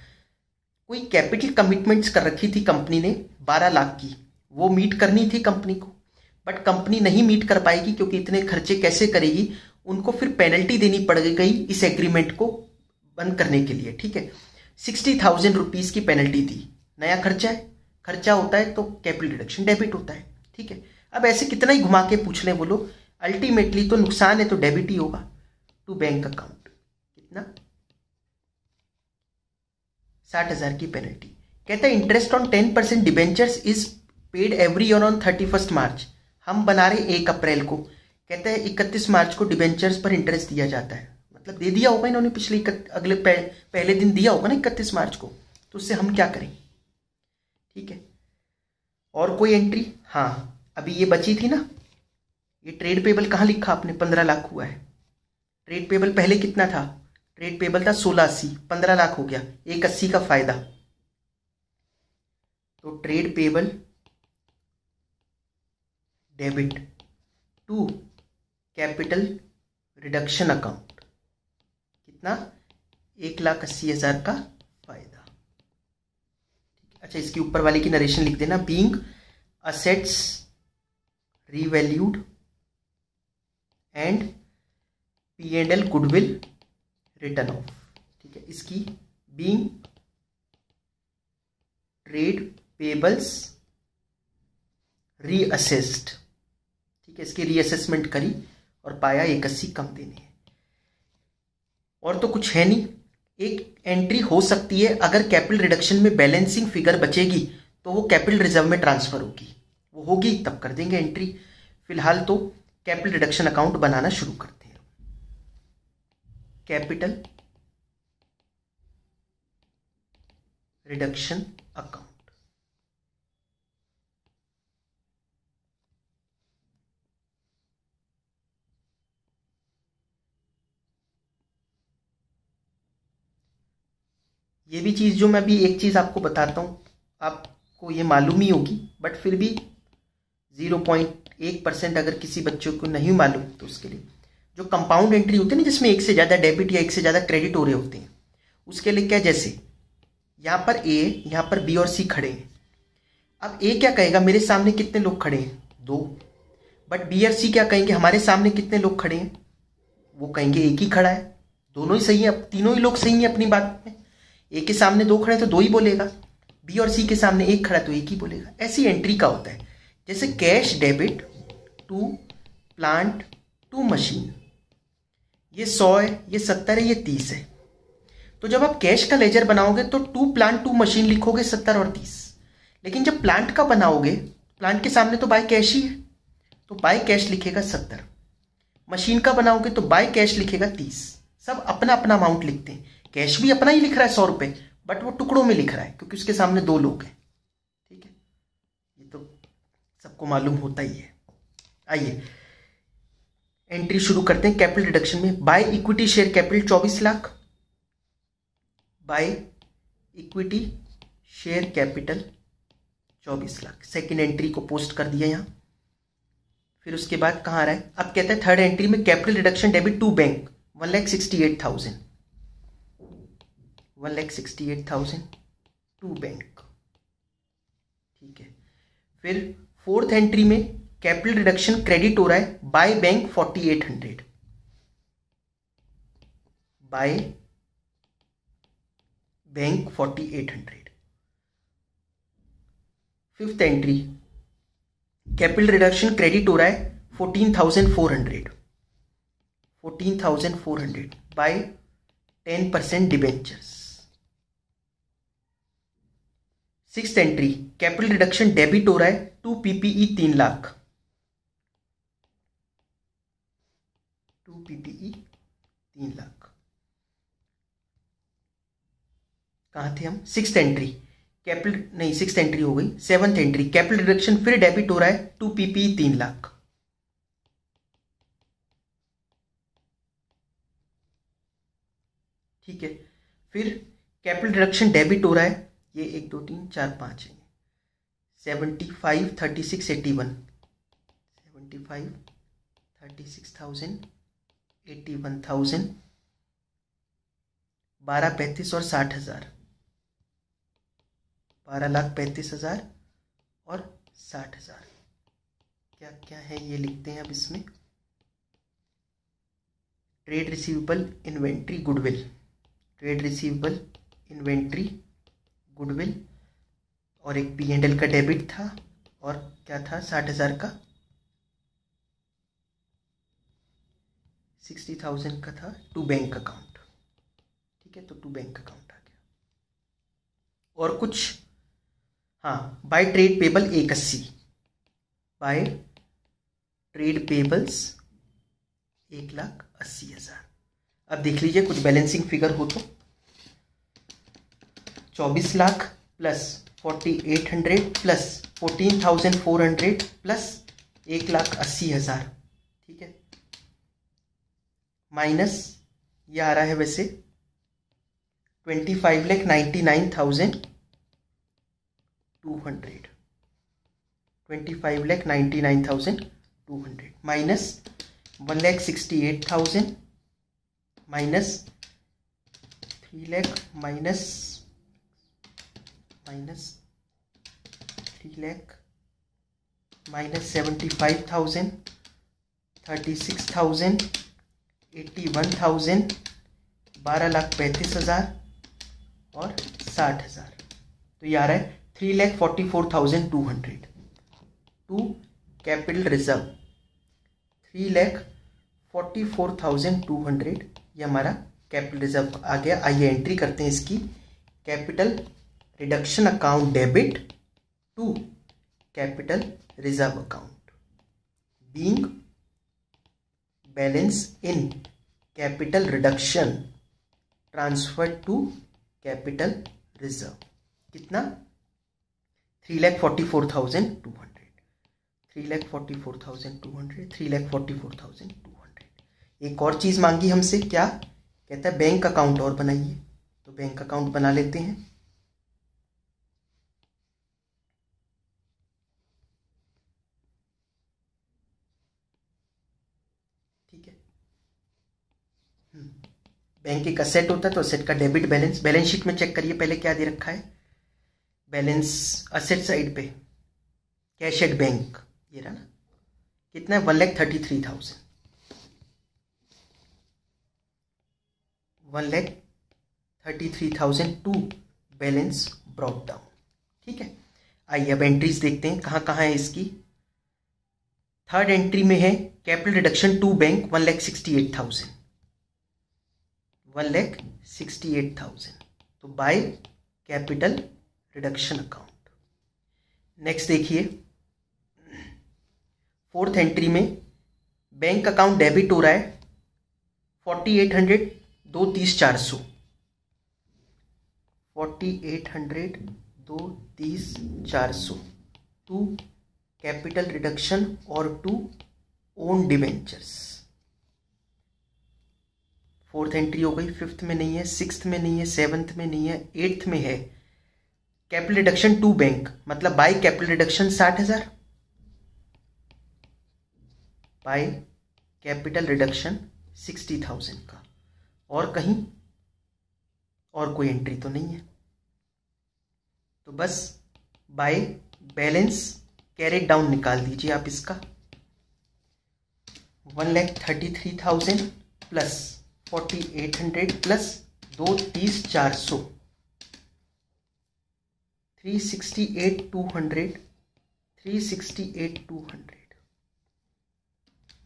कोई कैपिटल कमिटमेंट्स कर रखी थी कंपनी ने 12 लाख की, वो मीट करनी थी कंपनी को, बट कंपनी नहीं मीट कर पाएगी क्योंकि इतने खर्चे कैसे करेगी, उनको फिर पेनल्टी देनी पड़ गई इस एग्रीमेंट को बंद करने के लिए, ठीक है। 60,000 रुपीज की पेनल्टी दी। नया खर्चा है, खर्चा होता है तो कैपिटल रिडक्शन डेबिट होता है, ठीक है। अब ऐसे कितना ही घुमा के पूछ लें वो लोग, अल्टीमेटली तो नुकसान है तो डेबिट ही होगा टू बैंक अकाउंट। कितना? 60,000 की पेनल्टी। कहता है interest on 10% debentures is paid every year on 31 मार्च। हम बना रहे 1 अप्रैल को, कहते हैं 31 मार्च को डिबेंचर्स पर इंटरेस्ट दिया जाता है। मतलब दे दिया होगा इन्होंने पिछले अगले पहले दिन दिया होगा ना 31 मार्च को, तो उससे हम क्या करें, ठीक है। और कोई एंट्री? हाँ, अभी ये बची थी ना, ये ट्रेड पेबल कहाँ लिखा आपने? 15 लाख हुआ है। ट्रेड पेबल पहले कितना था? ट्रेड पेबल था 1680, 15 लाख हो गया, 180 का फायदा। तो trade payable debit to capital reduction account, कितना? 1,80,000 का फायदा। अच्छा, इसकी ऊपर वाले की नरेशन लिख देना, being assets revalued and P&L goodwill written off. ठीक है, इसकी बीइंग ट्रेड पेबल्स रीअसेस्ड। ठीक है, इसकी रीअसेसमेंट करी और पाया 180 कम देने हैं। और तो कुछ है नहीं। एक एंट्री हो सकती है अगर कैपिटल रिडक्शन में बैलेंसिंग फिगर बचेगी तो वो कैपिटल रिजर्व में ट्रांसफर होगी, वो होगी तब कर देंगे एंट्री। फिलहाल तो कैपिटल रिडक्शन अकाउंट बनाना शुरू करते हैं। कैपिटल रिडक्शन अकाउंट, ये भी चीज़ जो मैं अभी एक चीज़ आपको बताता हूँ, आपको ये मालूम ही होगी, बट फिर भी 0.1% अगर किसी बच्चों को नहीं मालूम तो उसके लिए जो कंपाउंड एंट्री होती है ना, जिसमें एक से ज़्यादा डेबिट या एक से ज़्यादा क्रेडिट हो रहे होते हैं, उसके लिए क्या, जैसे यहाँ पर ए, यहाँ पर बी और सी खड़े हैं। अब ए क्या कहेगा, मेरे सामने कितने लोग खड़े हैं? 2। बट बी और सी क्या कहेंगे, हमारे सामने कितने लोग खड़े हैं? वो कहेंगे एक ही खड़ा है। दोनों ही सही है, तीनों ही लोग सही हैं अपनी बात में। ए के सामने 2 खड़े हैं तो 2 ही बोलेगा, बी और सी के सामने 1 खड़ा है तो 1 ही बोलेगा। ऐसी एंट्री का होता है। जैसे cash debit to plant to machine, ये 100 है, ये 70 है, ये 30 है। तो जब आप कैश का लेजर बनाओगे तो टू प्लांट टू मशीन लिखोगे 70 और 30। लेकिन जब प्लांट का बनाओगे, प्लांट के सामने तो बाय कैश ही है, तो बाय कैश लिखेगा 70। मशीन का बनाओगे तो बाय कैश लिखेगा 30। सब अपना अपना अमाउंट लिखते हैं। कैश भी अपना ही लिख रहा है 100 रुपये, बट वो टुकड़ों में लिख रहा है क्योंकि उसके सामने 2 लोग हैं। ठीक है, ये तो सबको मालूम होता ही है। आइए एंट्री शुरू करते हैं कैपिटल रिडक्शन में। By equity share capital 24 lakh, by equity share capital 24 lakh. Second entry को पोस्ट कर दिया यहाँ। फिर उसके बाद कहाँ आ रहा है, अब कहता है थर्ड एंट्री में capital reduction debit to bank 1,68,000, 1,68,000 to bank. ठीक है, फिर फोर्थ एंट्री में कैपिटल रिडक्शन क्रेडिट हो रहा है by bank 4,800, by bank 4,800। Fifth entry capital reduction credit हो रहा है 14,400, 14,400 by 10% debentures. Sixth entry capital reduction debit हो रहा है to PPE 3 lakh, to PPE 3 lakh. कहाँ थे हम? सिक्स्थ एंट्री कैपिटल, नहीं सिक्स्थ एंट्री हो गई। सेवंथ एंट्री कैपिटल रिडक्शन फिर डेबिट हो रहा है टू पीपीई 3 लाख। ठीक है, फिर कैपिटल रिडक्शन डेबिट हो रहा है, ये 1 2 3 4 5 है, 75 36 81, 75 36,000 81,000, 12 35 और 60,000, 12,35,000 और 60,000। क्या क्या है ये लिखते हैं अब इसमें। Trade receivable inventory goodwill, trade receivable inventory goodwill, और एक P&L का डेबिट था, और क्या था 60,000 का, 60,000 का था टू बैंक अकाउंट। ठीक है, तो टू बैंक अकाउंट आ गया। और कुछ, हाँ, by trade payable 180, by trade payables 1,80,000। अब देख लीजिए कुछ बैलेंसिंग फिगर हो तो 24 लाख प्लस 4,800 प्लस 14,400 प्लस 1,80,000, ठीक है, माइनस ये आ रहा है वैसे 25,99,200, 25,99,200 minus 1,68,000 minus 3 lakh minus 3 lakh minus 75,000, 36,000, 81,000, 12,35,000 और 60,000। तो ये आ रहा है 3,44,200 टू कैपिटल रिजर्व। 3,44,200 ये हमारा कैपिटल रिजर्व आ गया। आइए एंट्री करते हैं इसकी। Capital reduction account debit to capital reserve account being balance in capital reduction transfer to capital reserve. कितना? 3,44,200, 3,44,200, 3,44,200। एक और चीज मांगी हमसे, क्या कहता है? बैंक अकाउंट और बनाइए। तो बैंक अकाउंट बना लेते हैं। ठीक है, बैंक एक असेट होता है, तो असेट का डेबिट बैलेंस, बैलेंस शीट में चेक करिए पहले क्या दे रखा है। बैलेंस असेट साइड पे कैश एट बैंक, ये रहा ना, कितना है? 1,33,000, 1,33,000 टू बैलेंस ब्रॉट डाउन। ठीक है, आइए अब एंट्रीज देखते हैं कहाँ कहाँ है इसकी। थर्ड एंट्री में है कैपिटल रिडक्शन टू बैंक 1,68,000, 1,68,000, तो by capital reduction account. Next देखिए, फोर्थ एंट्री में बैंक अकाउंट डेबिट हो रहा है 4,800, 2,30,400, 4,800, 2,30,400 टू कैपिटल रिडक्शन और to own debentures. Fourth entry हो गई। फिफ्थ में नहीं है, सिक्स्थ में नहीं है, सेवंथ में नहीं है, एट्थ में है कैपिटल रिडक्शन टू बैंक, मतलब by capital reduction 60,000, by capital reduction 60,000 का। और कहीं और कोई एंट्री तो नहीं है, तो बस बाय बैलेंस कैरेट डाउन निकाल दीजिए आप इसका। 1,33,000 प्लस 4,800 प्लस 2,30,400, 368,200, 368,200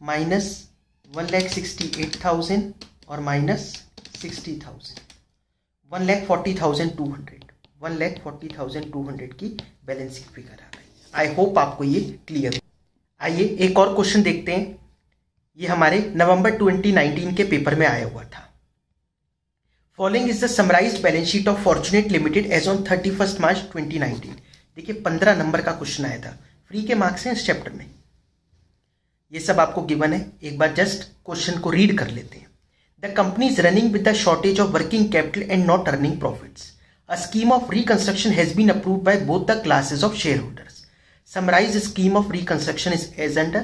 माइनस 1,68,000 और माइनस 60,000, 1,40,200, 1,40,200 की बैलेंसिंग फिगर आ गई। आई होप आपको ये क्लियर। आइए एक और क्वेश्चन देखते हैं। ये हमारे नवंबर 2019 के पेपर में आया हुआ था। Following is the summarised balance sheet of Fortunate Limited as on 31 March 2019। देखिए 15 नंबर का क्वेश्चन आया था, फ्री के मार्क्स हैं इस चैप्टर में। ये सब आपको गिवन है, एक बार जस्ट क्वेश्चन को रीड कर लेते हैं। The company is running with the shortage of working capital and not earning profits. A scheme of reconstruction has been approved by both the classes of shareholders. Summarized scheme of reconstruction is as under.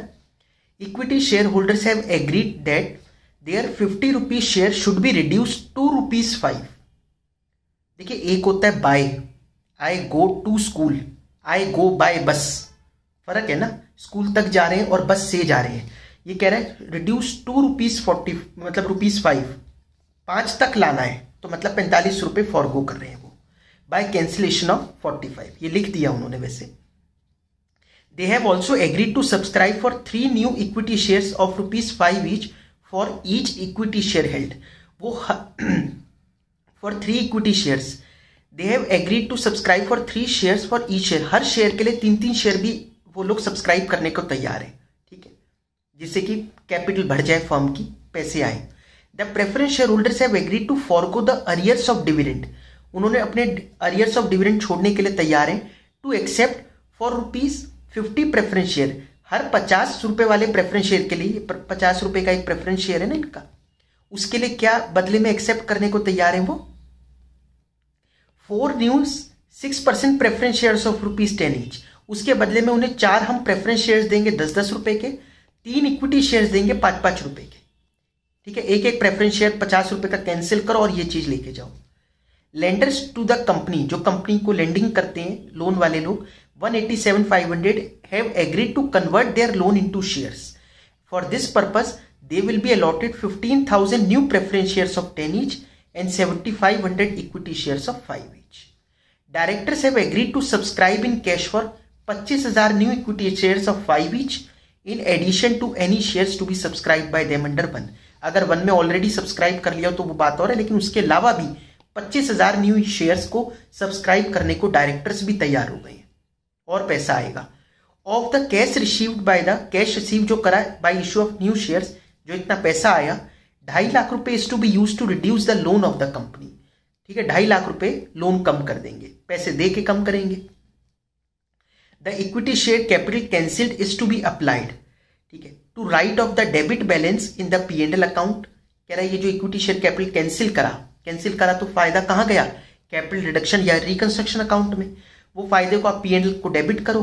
Equity shareholders have agreed that their 50 rupees share should be reduced to rupees 5. देखिए एक होता है bye, I go to school, I go by बस, फर्क है ना, school तक जा रहे हैं और बस से जा रहे हैं। ये कह रहा है रिड्यूस टू ₹40 मतलब ₹5, 5 तक लाना है, तो मतलब 45 रुपये फॉरगो कर रहे हैं वो बाय कैंसिलेशन ऑफ 45, ये लिख दिया उन्होंने। वैसे they have also agreed to subscribe for 3 new equity shares of ₹5 each for each equity share held. वो for 3 equity shares they have agreed to subscribe for 3 shares for each share. हर share के लिए 3-3 share भी वो लोग subscribe करने को तैयार है, ठीक है, जिससे कि कैपिटल बढ़ जाए, फर्म की पैसे आए। The preference share holders have agreed to forgo the arrears of dividend. उन्होंने अपने अरियर्स ऑफ डिविडेंड छोड़ने के लिए तैयार हैं। To accept for ₹50 preference share, हर 50 रुपए वाले प्रेफरेंस शेयर के लिए, 50 रुपए का एक प्रेफरेंस शेयर है ना इनका, उसके लिए क्या बदले में एक्सेप्ट करने को तैयार है वो? 4 new 6% preference shares of ₹10 each. उसके बदले में उन्हें 4 हम प्रेफरेंस शेयर्स देंगे 10-10 रुपए के, 3 इक्विटी शेयर्स देंगे 5-5 रुपए के। ठीक है, एक एक प्रेफरेंस शेयर 50 रुपए का कैंसिल करो और ये चीज लेके जाओ। लेंडर्स टू द कंपनी, जो कंपनी को लेंडिंग करते हैं लोन वाले लोग, 187,500 have agreed to convert their loan into shares. For this purpose they will be allotted 15,000 new preference shares of 10 each and 7,500 equity shares of 5 each. Directors have agreed to subscribe in cash for 25,000 new equity shares of 5 each in addition to any shares to be subscribed by them under 1. अगर 1 में already subscribe कर लिया तो वो बात और है, लेकिन उसके अलावा भी 25,000 न्यू शेयर्स को सब्सक्राइब करने को डायरेक्टर्स भी तैयार हो गए हैं और पैसा आएगा। Of the cash received by the, cash receive जो करा by issue of new shares, जो इतना पैसा आया, 2.5 लाख रुपए is to be use to reduce the loan of the company. ठीक है, 2.5 लाख रुपए लोन कम कर देंगे, पैसे दे के कम करेंगे। The equity share capital cancelled is to be applied, ठीक है, to write off the debit balance in the P&L account. कह रहा है ये जो इक्विटी शेयर कैपिटल कैंसिल करा तो फायदा कहां गया? कैपिटल रिडक्शन या रिकंस्ट्रक्शन अकाउंट में। वो फायदे को आप P&L को डेबिट करो,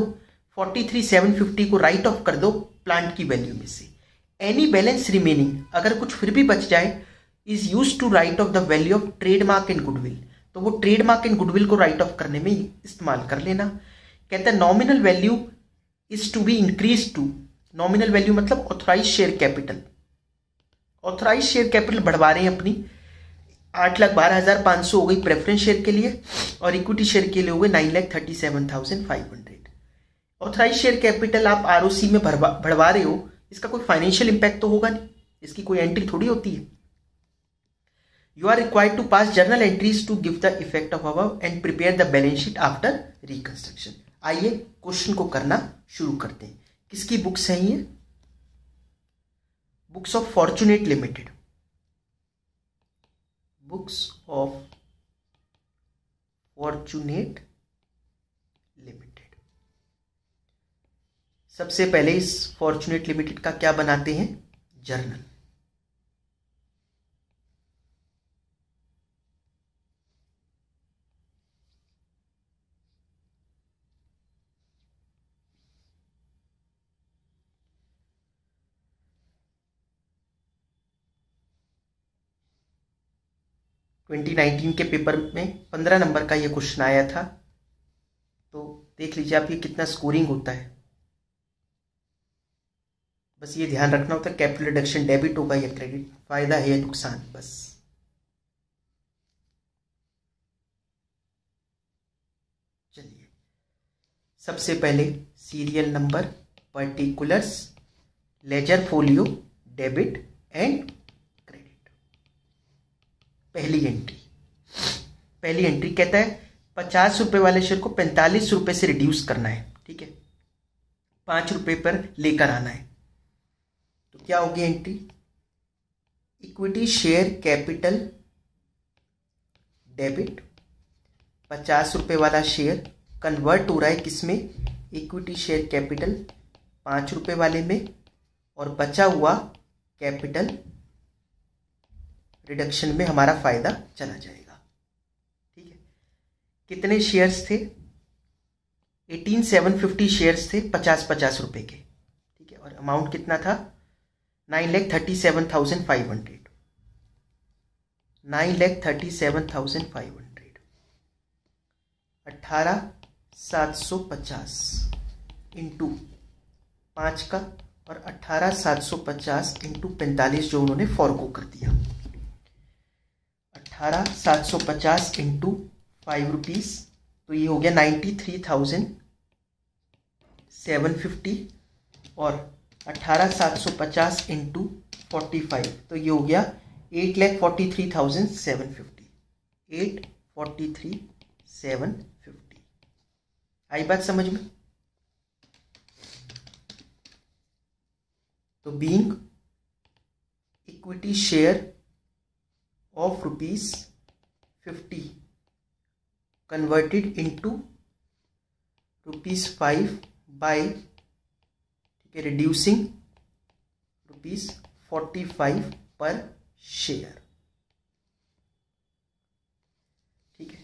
43,750 को राइट ऑफ कर दो प्लांट की वैल्यू में से। एनी बैलेंस रिमेनिंग, अगर कुछ फिर भी बच जाए, is use to write off the value of trademark and goodwill, तो वो ट्रेडमार्क एंड गुडविल को राइट ऑफ करने में इस्तेमाल कर लेना। कहते हैं nominal value is to be increase to, nominal value मतलब authorise share capital, authorise share capital बढ़वा रहे हैं अपनी, 8,12,500 हो गई प्रेफरेंस शेयर के लिए और इक्विटी शेयर के लिए हो गए 9,37,500। ऑथराइज शेयर कैपिटल आप ROC में बढ़वा रहे हो, इसका कोई फाइनेंशियल इंपैक्ट तो होगा नहीं, इसकी कोई एंट्री थोड़ी होती है। You are required to pass journal entries to give the effect of above and prepare the balance sheet after reconstruction. आइए क्वेश्चन को करना शुरू करते हैं। किसकी बुक्स है ये? Books of Fortunate Limited, books of Fortunate Limited. सबसे पहले इस फॉर्चुनेट लिमिटेड का क्या बनाते हैं? जर्नल। ट्वेंटी 2019 के पेपर में 15 नंबर का ये क्वेश्चन आया था, तो देख लीजिए आप ये कितना स्कोरिंग होता है। बस ये ध्यान रखना होता है कैपिटल रिडक्शन डेबिट होगा या क्रेडिट, फायदा है या नुकसान, बस। चलिए सबसे पहले serial number, particulars, ledger folio, debit and credit. पहली एंट्री कहता है 50 रुपए वाले शेयर को 45 रुपए से रिड्यूस करना है, ठीक है, 5 रुपए पर लेकर आना है। तो क्या होगी entry? Equity share capital debit, 50 रुपए वाला शेयर कन्वर्ट हो रहा है किसमें? इक्विटी शेयर कैपिटल 5 रुपए वाले में, और बचा हुआ कैपिटल रिडक्शन में हमारा फायदा चला जाएगा। ठीक है, कितने शेयर्स थे? 18,750 शेयर्स थे 50-50 रुपए के, ठीक है, और अमाउंट कितना था? 9,37,500, 9,37,500, 18,750 इंटू 5 का और 18,750 इंटू 45 जो उन्होंने फॉरगो कर दिया। 18,750 इंटू 5 रुपीज, तो ये हो गया 93,750, और 18,750 इंटू 45, तो ये हो गया 8,43,750, 8,43,750। आई बात समझ में? तो being equity share of ₹50 converted into ₹5 by, ठीक है, रिड्यूसिंग ₹45 पर शेयर। ठीक है,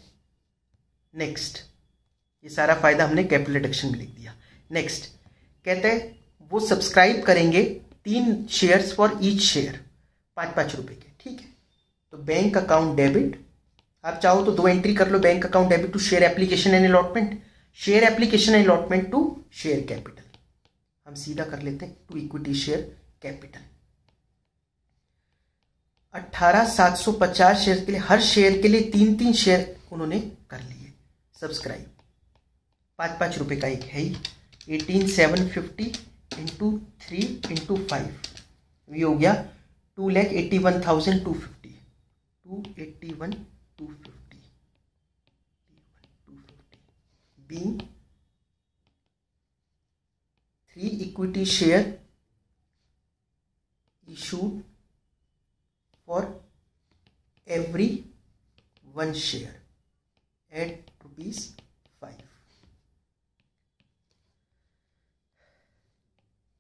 नेक्स्ट, ये सारा फायदा हमने कैपिटल रिडक्शन में लिख दिया। नेक्स्ट कहते हैं वो सब्सक्राइब करेंगे 3 शेयर्स फॉर ईच शेयर, 5-5 रुपए के। ठीक है, तो बैंक अकाउंट डेबिट, आप चाहो तो 2 एंट्री कर लो, bank account debit to share application and allotment, share application and allotment to share capital. हम सीधा कर लेते हैं to equity share capital. 18,750 share के लिए, हर शेयर के लिए 3-3 शेयर उन्होंने कर लिए सब्सक्राइब, 5-5 रुपए का एक है ही। 18,750 इंटू 3 इंटू 5, ये हो गया 2,81,250, 281,250 being 3 equity share issued for every 1 share at ₹5।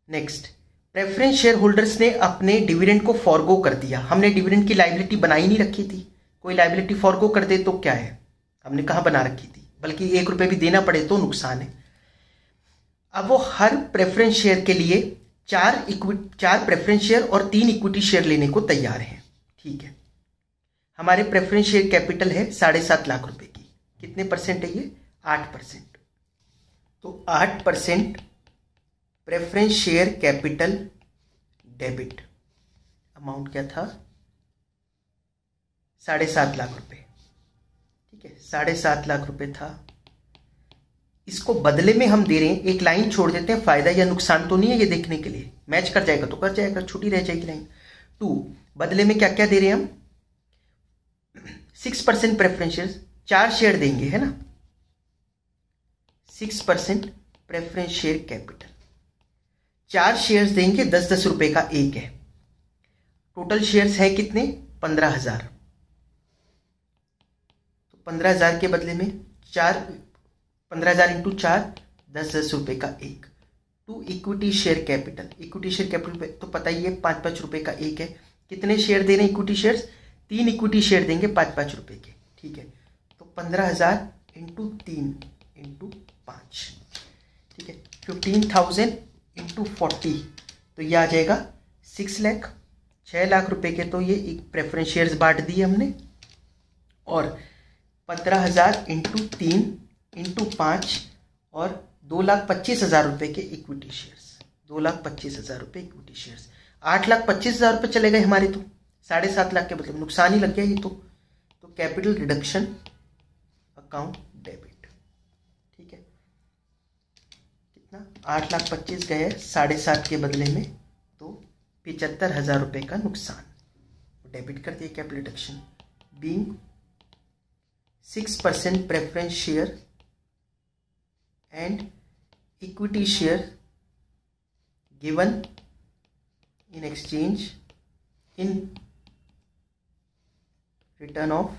Next, preference share holders ने अपने डिविडेंड को फॉरगो कर दिया। हमने डिविडेंड की लाइबिलिटी बनाई नहीं रखी थी, कोई लाइबिलिटी फॉरगो कर दे तो क्या है, हमने कहाँ बना रखी थी, बल्कि 1 रुपये भी देना पड़े तो नुकसान है। अब वो हर प्रेफरेंस शेयर के लिए 4 प्रेफरेंस शेयर और 3 इक्विटी शेयर लेने को तैयार हैं। ठीक है, हमारे प्रेफरेंस शेयर कैपिटल है 7.5 लाख रुपए की, कितने परसेंट है ये, 8%। तो 8% preference share capital debit, amount क्या था, 7.5 लाख रुपए। ठीक है, 7.5 लाख रुपए था। इसको बदले में हम दे रहे हैं, एक लाइन छोड़ देते हैं, फायदा या नुकसान तो नहीं है ये देखने के लिए, मैच कर जाएगा तो कर जाएगा, छुट्टी रह जाएगी लाइन। 2 बदले में क्या क्या दे रहे हैं हम, 6% प्रेफरेंस शेयर, 4 शेयर देंगे, है ना, 6% प्रेफरेंस शेयर कैपिटल, 4 शेयर्स देंगे, 10-10 रुपए का एक है। टोटल शेयर्स है कितने, 15,000। तो 15,000 के बदले में 15,000 इंटू 4, 10-10 रुपए का एक। To equity share capital, equity share capital तो पता ही है 5-5 रुपए का एक है। कितने शेयर दे रहे हैं इक्विटी शेयर्स, 3 इक्विटी शेयर देंगे 5-5 रुपए के। ठीक है, तो 15,000 इंटू 3 इंटू 5, ठीक है, 15,000 इंटू 40, तो ये आ जाएगा 6 लाख, 6 लाख रुपए के तो ये प्रेफरेंस शेयर्स बांट दिए हमने। और 15,000 इंटू 3 इंटू 5 और 2,25,000 रुपए के इक्विटी शेयर्स, 2,25,000 रुपए इक्विटी शेयर्स, 8,25,000 रुपए चले गए हमारे, तो 7.5 लाख के मतलब नुकसान ही लग गया ये तो कैपिटल रिडक्शन अकाउंट डेबिट। ठीक है, कितना, 8,25,000 गए 7.5 के बदले में, तो 75,000 रुपए का नुकसान, डेबिट कर दिया capital reduction. Being 6% preference share and equity share given in exchange in return of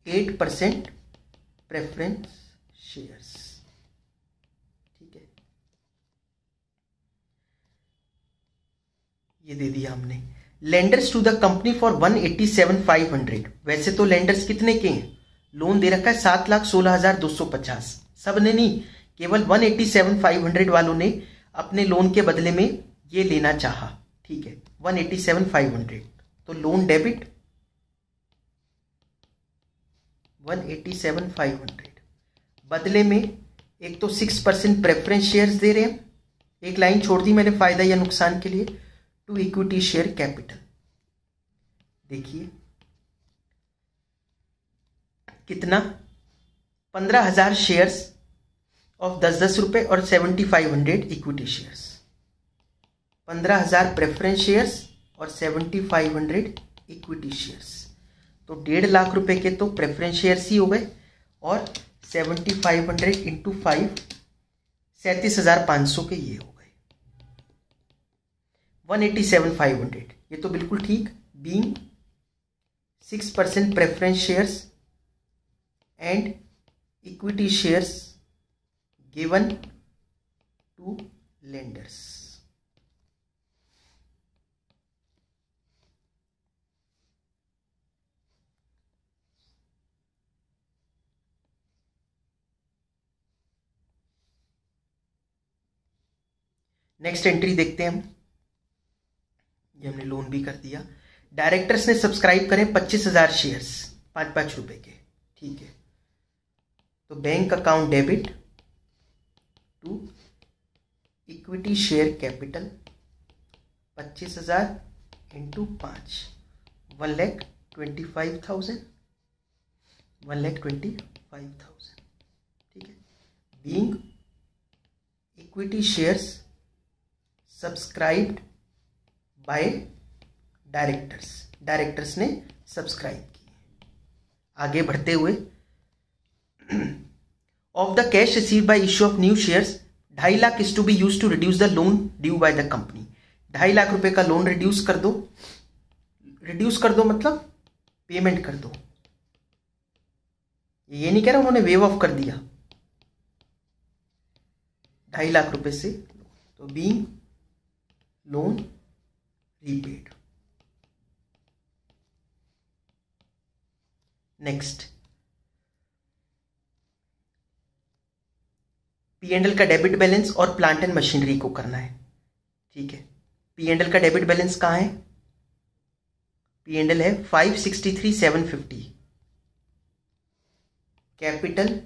8% preference shares। ठीक है, ये दे दिया हमने। Lenders to the company for 187,500, वैसे तो लेंडर्स कितने के हैं, लोन दे रखा है 7,16,250, सब ने नहीं, केवल 187,500 वालों ने अपने लोन के बदले में ये लेना चाहा। ठीक है, 187,500, तो लोन डेबिट 187,500, बदले में एक तो 6% प्रेफरेंस शेयर्स दे रहे हैं, एक लाइन छोड़ दी मैंने फायदा या नुकसान के लिए, टू इक्विटी शेयर कैपिटल। देखिए कितना, 15,000 शेयर्स ऑफ 10-10 रुपए और 7,500 इक्विटी शेयर्स, 15,000 प्रेफरेंस शेयर्स और 7,500 इक्विटी शेयर्स, तो 1.5 लाख रुपए के तो प्रेफरेंस शेयर्स ही हो गए, और 7,500 इंटू 5 37,500 के ये हो गए, 187,500, ये तो बिल्कुल ठीक। Being 6% preference shares and equity shares given to lenders. Next entry देखते हैं हम, ये हमने लोन भी कर दिया। डायरेक्टर्स ने सब्सक्राइब करें 25,000 शेयर्स 5-5 रुपए के, ठीक है। तो bank account debit to equity share capital 25,000 into 5, 1,25,000, 1,25,000, ठीक है। Being equity shares subscribed by directors, directors ने सब्सक्राइब किए। आगे बढ़ते हुए, of the cash received by issue of new shares 2.5 lakh is to be use to reduce the loan due by the company. 2.5 lakh रुपए का loan reduce कर दो, reduce कर दो मतलब पेमेंट कर दो। ये नहीं कह रहा उन्होंने वेव ऑफ कर दिया 2.5 लाख रुपए से, तो being loan repaid. Next, P&L का डेबिट बैलेंस और प्लांट एंड मशीनरी को करना है, ठीक है। P&L का डेबिट बैलेंस कहां है? P&L है 563,750। Capital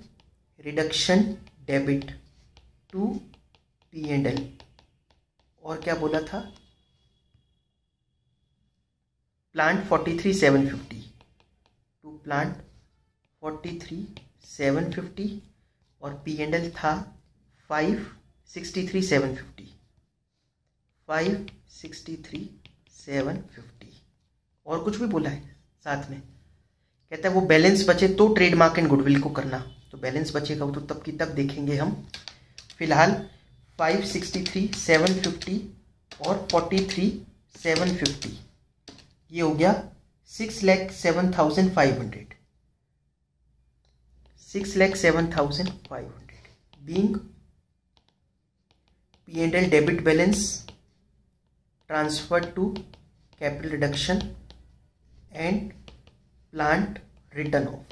reduction debit to P&L, और क्या बोला था? प्लांट 43,750 टू प्लांट 43,750 और P&L था 563,750, 563,750। और कुछ भी बोला है साथ में, कहता है वो बैलेंस बचे तो ट्रेडमार्क एंड गुडविल को करना, तो बैलेंस बचेगा वो तो तब की तब देखेंगे हम। फिलहाल 563,750 और 43,750, ये हो गया 6,07,500, 6,07,500। Being P&L debit balance transfer to capital reduction and plant written off.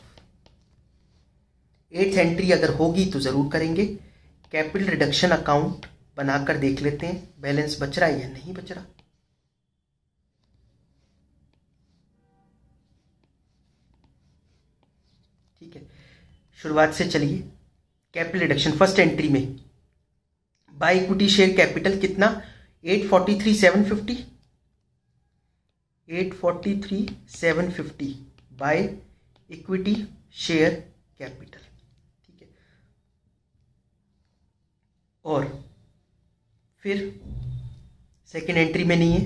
8th entry अगर होगी तो जरूर करेंगे। कैपिटल रिडक्शन अकाउंट बनाकर देख लेते हैं बैलेंस बच रहा है या नहीं बच रहा। ठीक है, शुरुआत से चलिए। कैपिटल रिडक्शन फर्स्ट एंट्री में बाय इक्विटी शेयर कैपिटल कितना? 843,750, 843,750 बाय इक्विटी शेयर कैपिटल, ठीक है। और फिर सेकेंड एंट्री में नहीं है,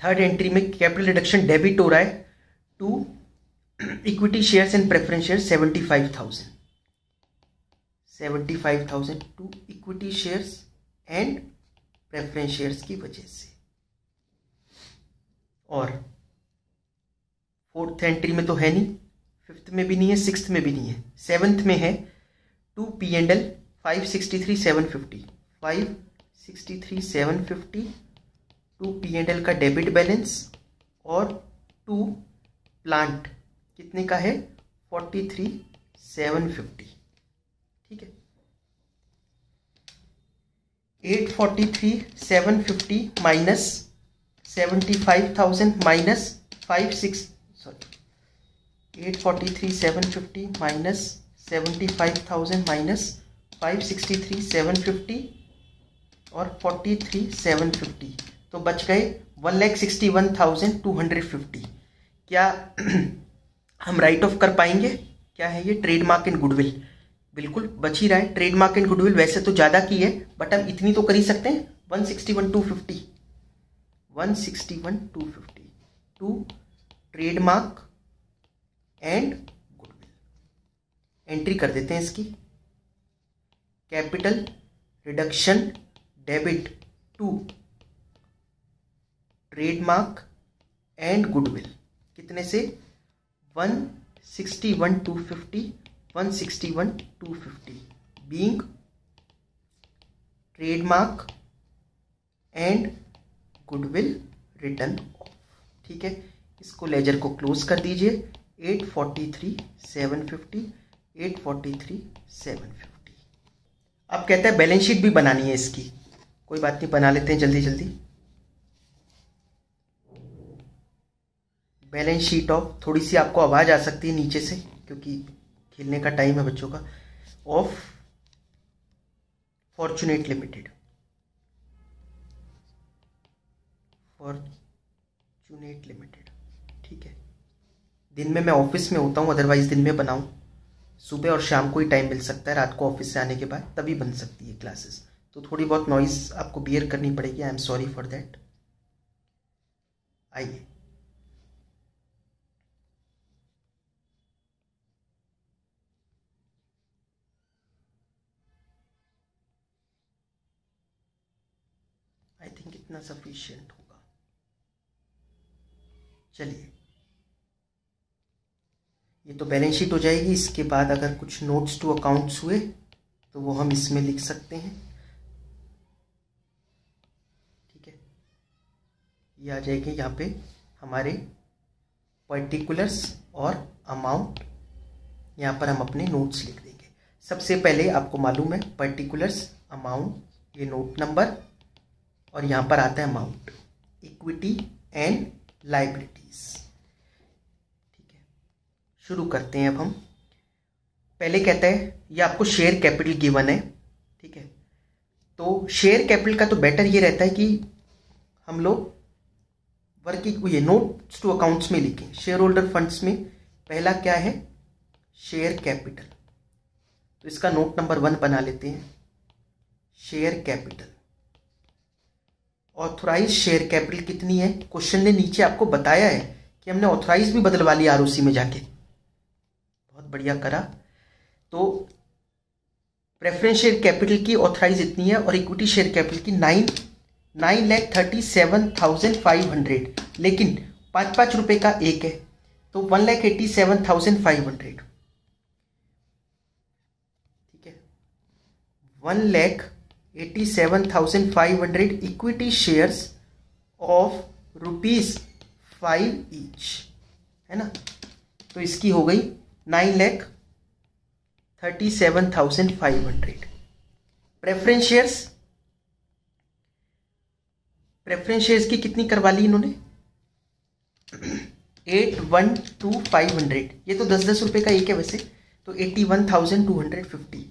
थर्ड एंट्री में कैपिटल रिडक्शन डेबिट हो रहा है to equity shares and preference share 75,000 to equity shares and preference shares की वजह से। और फोर्थ एंट्री में तो है नहीं, फिफ्थ में भी नहीं है, सिक्स्थ में भी नहीं है, सेवेंथ में है टू P&L 563,750, 563,750 टू P&L का डेबिट बैलेंस और टू प्लांट कितने का है? 43,750, ठीक है। 843,750 माइनस 75,000 माइनस 843,750 माइनस 75,000 माइनस 563,750 और 43,750, तो बच गए 1,61,250। क्या हम राइट ऑफ कर पाएंगे? क्या है ये? ट्रेडमार्क एंड गुडविल बिल्कुल बच ही रहा है। ट्रेडमार्क एंड गुडविल वैसे तो ज्यादा की है, बट हम इतनी तो कर ही सकते हैं। 161,250, 161,250 to trademark and goodwill. Entry कर देते हैं इसकी। Capital reduction debit to trademark and goodwill कितने से? 161,250, 161,250 being trademark and goodwill written off. ठीक है, इसको लेजर को क्लोज कर दीजिए। 843,750, 843,750। अब कहता है बैलेंस शीट भी बनानी है इसकी। कोई बात नहीं, बना लेते हैं जल्दी जल्दी। बैलेंस शीट ऑफ, थोड़ी सी आपको आवाज आ सकती है नीचे से क्योंकि खेलने का टाइम है बच्चों का। Of Fortunate limited, fortunate limited. ठीक है, दिन में मैं ऑफिस में होता हूँ, अदरवाइज दिन में बनाऊँ। सुबह और शाम को ही टाइम मिल सकता है, रात को ऑफिस से आने के बाद तभी बन सकती है क्लासेस। तो थोड़ी बहुत नॉइज आपको बियर करनी पड़ेगी, I am sorry for that. आइए, आई थिंक इतना सफिशिएंट होगा। चलिए, ये तो बैलेंस शीट हो जाएगी। इसके बाद अगर कुछ नोट्स टू अकाउंट्स हुए तो वो हम इसमें लिख सकते हैं। ठीक है, ये आ जाएंगे यहाँ पे हमारे पर्टिकुलर्स और अमाउंट। यहाँ पर हम अपने नोट्स लिख देंगे। सबसे पहले आपको मालूम है पर्टिकुलर्स, अमाउंट, ये नोट नंबर, और यहाँ पर आता है अमाउंट, इक्विटी एंड लायबिलिटीज। ठीक है, शुरू करते हैं अब हम। पहले कहता है ये आपको शेयर कैपिटल गिवन है। ठीक है, तो शेयर कैपिटल का तो बेटर ये रहता है कि हम लोग वर्किंग ये नोट्स टू अकाउंट्स में लिखें। शेयर होल्डर फंड्स में पहला क्या है, शेयर कैपिटल। तो इसका नोट नंबर 1 बना लेते हैं, share capital. Authorise share capital कितनी है, क्वेश्चन ने नीचे आपको बताया है कि हमने ऑथोराइज भी बदलवा लिया आरओसी में जाके, बहुत बढ़िया करा। तो प्रेफरेंस शेयर कैपिटल की ऑथराइज इतनी है और इक्विटी शेयर कैपिटल की 9,37,500, लेकिन 5-5 रुपए का एक है तो 1,87,500। ठीक है, 1,87,500 इक्विटी शेयर्स ऑफ ₹5 ईच, है ना। तो इसकी हो गई 9,37,500। प्रेफरेंस शेयर्स की कितनी करवा ली इन्होंने, 8,12,500। ये तो 10-10 रुपए का एक है वैसे, तो 81,250,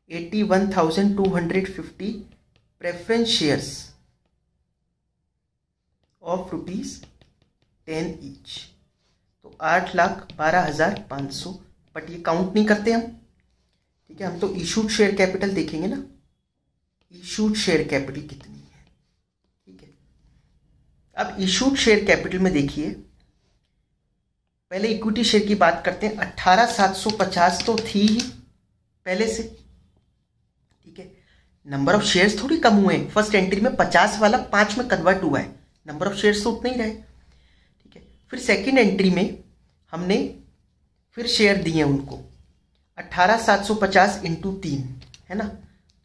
81,250 प्रेफरेंस शेयर्स ऑफ ₹10 ईच, तो 8,12,500। बट ये काउंट नहीं करते हम। ठीक है, हम तो इशूड शेयर कैपिटल देखेंगे ना, इशूड शेयर कैपिटल कितनी है। ठीक है, अब इशूड शेयर कैपिटल में देखिए, पहले इक्विटी शेयर की बात करते हैं। 18,750 तो थी ही पहले से। ठीक है, नंबर ऑफ शेयर्स थोड़ी कम हुए, फर्स्ट एंट्री में 50 वाला 5 में कन्वर्ट हुआ है, नंबर ऑफ शेयर्स तो उतने ही रहे। ठीक है, फिर सेकेंड एंट्री में हमने फिर शेयर दिए उनको, 18,750 इंटू 3, है ना।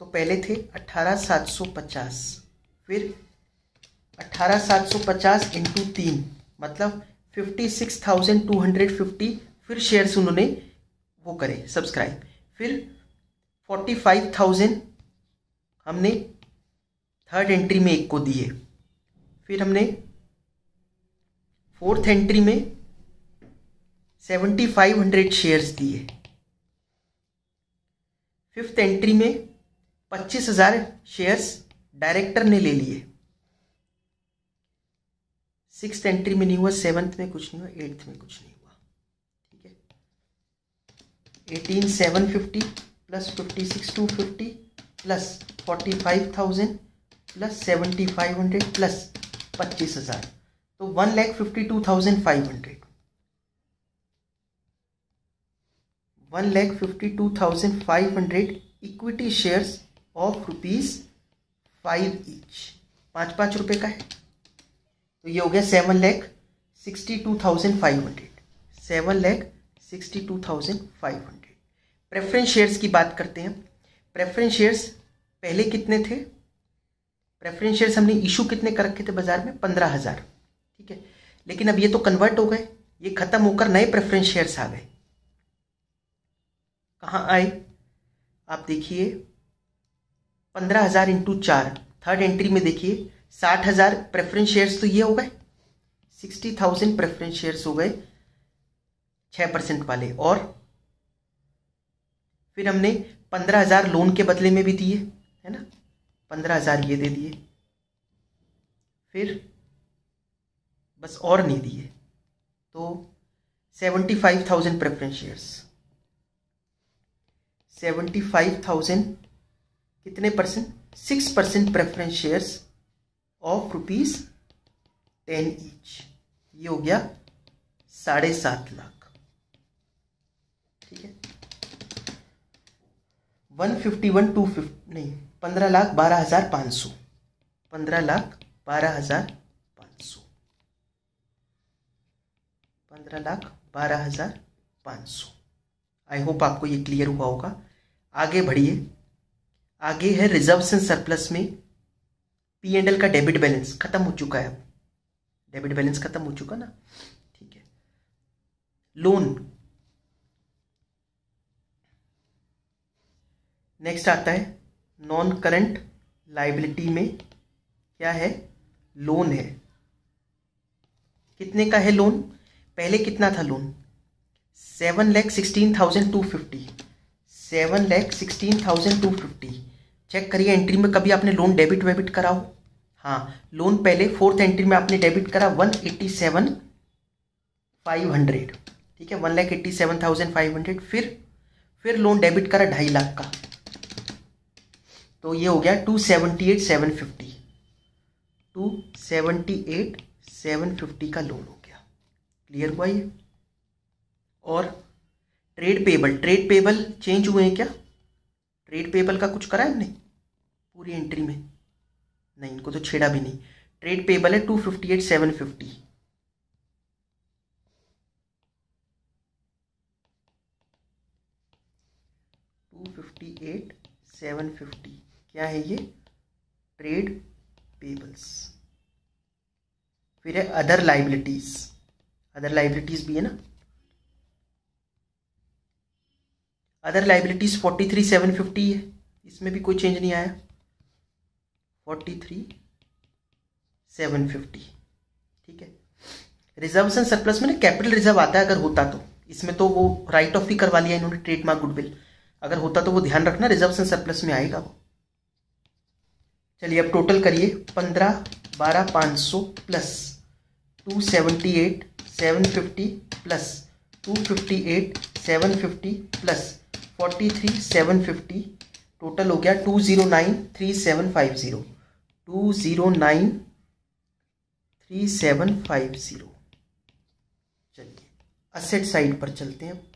तो पहले थे 18,750, फिर 18,750 इंटू 3 मतलब 56,250 फिर शेयर्स उन्होंने वो करे सब्सक्राइब। फिर 45,000 हमने थर्ड एंट्री में एक को दिए। फिर हमने फोर्थ एंट्री में 7,500 शेयर्स दिए। फिफ्थ एंट्री में 25,000 शेयर्स डायरेक्टर ने ले लिए। सिक्स्थ एंट्री में नहीं हुआ, सेवंथ में कुछ नहीं हुआ, एट्थ में कुछ नहीं हुआ। ठीक है, 18,750 प्लस 56,250 प्लस 45,000 प्लस 7,500 प्लस 25,000, तो 1,52,500। 1,52,500 इक्विटी शेयर्स ऑफ ₹5 ईच, 5-5 रुपए का है, तो ये हो गया 7,62,500, 7,62,500। प्रेफरेंस शेयर्स की बात करते हैं। प्रेफरेंस शेयर्स पहले कितने थे? प्रेफरेंस शेयर्स हमने इशू कितने कर रखे थे बाजार में? 15,000, ठीक है। लेकिन अब ये तो कन्वर्ट हो गए, ये खत्म होकर नए प्रेफरेंस शेयर्स आ गए। कहाँ आए? आप देखिए 15,000 इंटू 4, थर्ड एंट्री में देखिए 60,000 प्रेफरेंस शेयर्स, तो ये हो गए 60,000 प्रेफरेंस शेयर्स हो गए 6% वाले। और फिर हमने 15,000 लोन के बदले में भी दिए, है ना, 15,000 ये दे दिए, फिर बस और नहीं दिए, तो 75,000 प्रेफरेंस शेयर्स। 75,000 कितने percent? 6% preference shares of ₹10 each, ये हो गया 7.5 लाख, ठीक है। 151,250 नहीं, 15,12,500, 15,12,500, 15,12,500। आई होप आपको ये क्लियर हुआ होगा। आगे बढ़िए, आगे है रिजर्व्स एंड सरप्लस में P&L का डेबिट बैलेंस खत्म हो चुका है। अब डेबिट बैलेंस खत्म हो चुका ना, ठीक है। लोन, नेक्स्ट आता है नॉन करंट लाइबिलिटी में क्या है? लोन है। कितने का है लोन? पहले कितना था लोन? 7,16,250, 7,16,250। चेक करिए एंट्री में कभी आपने लोन डेबिट वेबिट करा हो? हाँ, लोन पहले फोर्थ एंट्री में आपने डेबिट करा 187,500, ठीक है, 1,87,500। फिर लोन डेबिट करा 2.5 लाख का, तो ये हो गया 278,750, 278,750 का लोन हो गया। क्लियर हुआ ये? और ट्रेड पेबल चेंज हुए हैं क्या? ट्रेड पेबल का कुछ करा है हमने पूरी एंट्री में? नहीं, इनको तो छेड़ा भी नहीं। ट्रेड पेबल है 258,750, क्या है ये? Trade payables. फिर है अदर लाइबिलिटीज भी है ना। अदर लाइबिलिटीज 43,750 है, इसमें भी कोई चेंज नहीं आया, 43,750, ठीक है। रिजर्व्स एंड सरप्लस में ना कैपिटल रिजर्व आता है अगर होता तो, इसमें तो वो राइट ऑफ ही करवा लिया इन्होंने, ट्रेडमार्क गुडविल। अगर होता तो वो ध्यान रखना, रिजर्व्स एंड सरप्लस में आएगा वो। चलिए अब टोटल करिए, 15,12,500 प्लस 278,750 प्लस 258,750 प्लस 43,750, टोटल हो गया 209,3750, 209,3750। चलिए असेट साइड पर चलते हैं।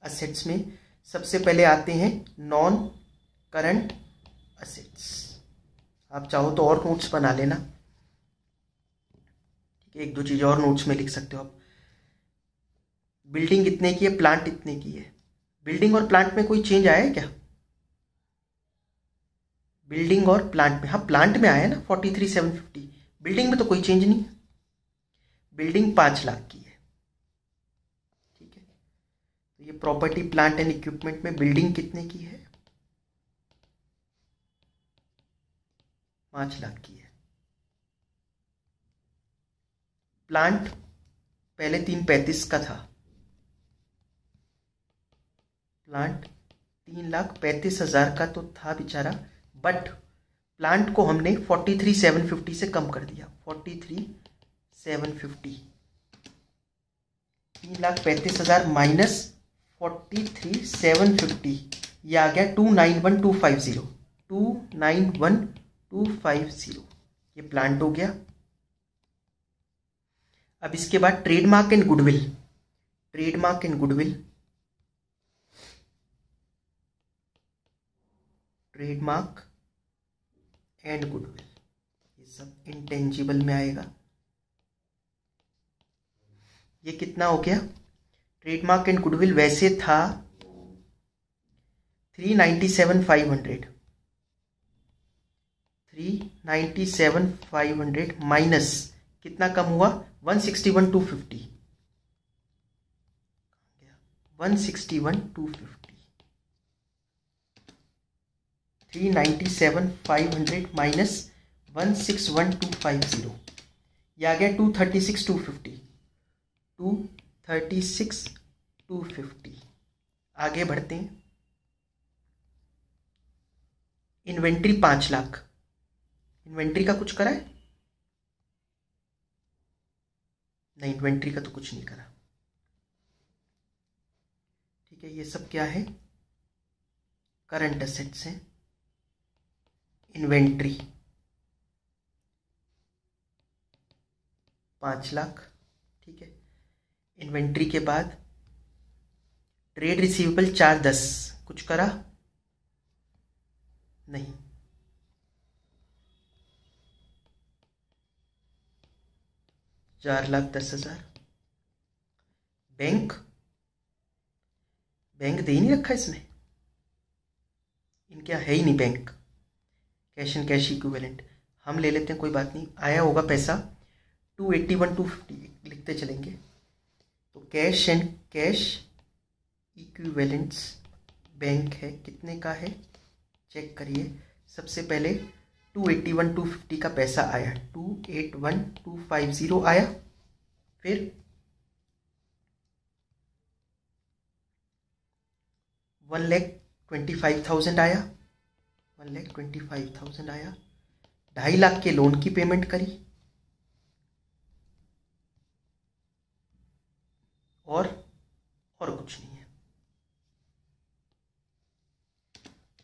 असेट्स में सबसे पहले आते हैं नॉन करंट असेट्स। आप चाहो तो और नोट्स बना लेना, ठीक है, 1-2 चीज़ और नोट्स में लिख सकते हो आप। बिल्डिंग इतने की है, प्लांट इतने की है। बिल्डिंग और प्लांट में कोई चेंज आया है क्या? बिल्डिंग और प्लांट में, हाँ प्लांट में आया ना 43,750, बिल्डिंग में तो कोई चेंज नहीं है। बिल्डिंग 5 लाख की है, ठीक है। तो ये प्रॉपर्टी प्लांट एंड इक्विपमेंट में बिल्डिंग कितने की है? 5 लाख की है। प्लांट पहले 335 का था, प्लांट 3,35,000 का तो था बेचारा, बट प्लांट को हमने 43,750 से कम कर दिया, 43,750, 3,35,000 माइनस 43,750, ये आ गया 291,250, 291,250, ये प्लांट हो गया। अब इसके बाद trademark and goodwill, trademark and goodwill, trademark and goodwill, ये सब इंटेंजिबल में आएगा। ये कितना हो गया? ट्रेडमार्क एंड गुडविल वैसे था 397,500 397,500 माइनस कितना कम हुआ 161,250 161,250 397,500 माइनस 161,250 ये आ गया 236,250 236,250। आगे बढ़ते हैं। इन्वेंट्री 5 लाख। इन्वेंट्री का कुछ करा है? नहीं, इन्वेंट्री का तो कुछ नहीं करा। ठीक है, ये सब क्या है? करंट एसेट्स हैं। इन्वेंट्री 5 लाख। ठीक है, इन्वेंट्री के बाद ट्रेड रिसीवेबल 410 कुछ करा? नहीं। चार लाख 10,000। बैंक दे ही नहीं रखा इसमें, इनके है ही नहीं bank. Cash and cash equivalent हम ले लेते हैं, कोई बात नहीं। आया होगा पैसा 281,250 लिखते चलेंगे। तो cash and cash equivalents bank है, कितने का है चेक करिए। सबसे पहले 281,250 का पैसा आया, 281,250 आया। फिर 1,25,000 आया, 1,25,000 आया। 2.5 लाख के लोन की पेमेंट करी और कुछ नहीं है।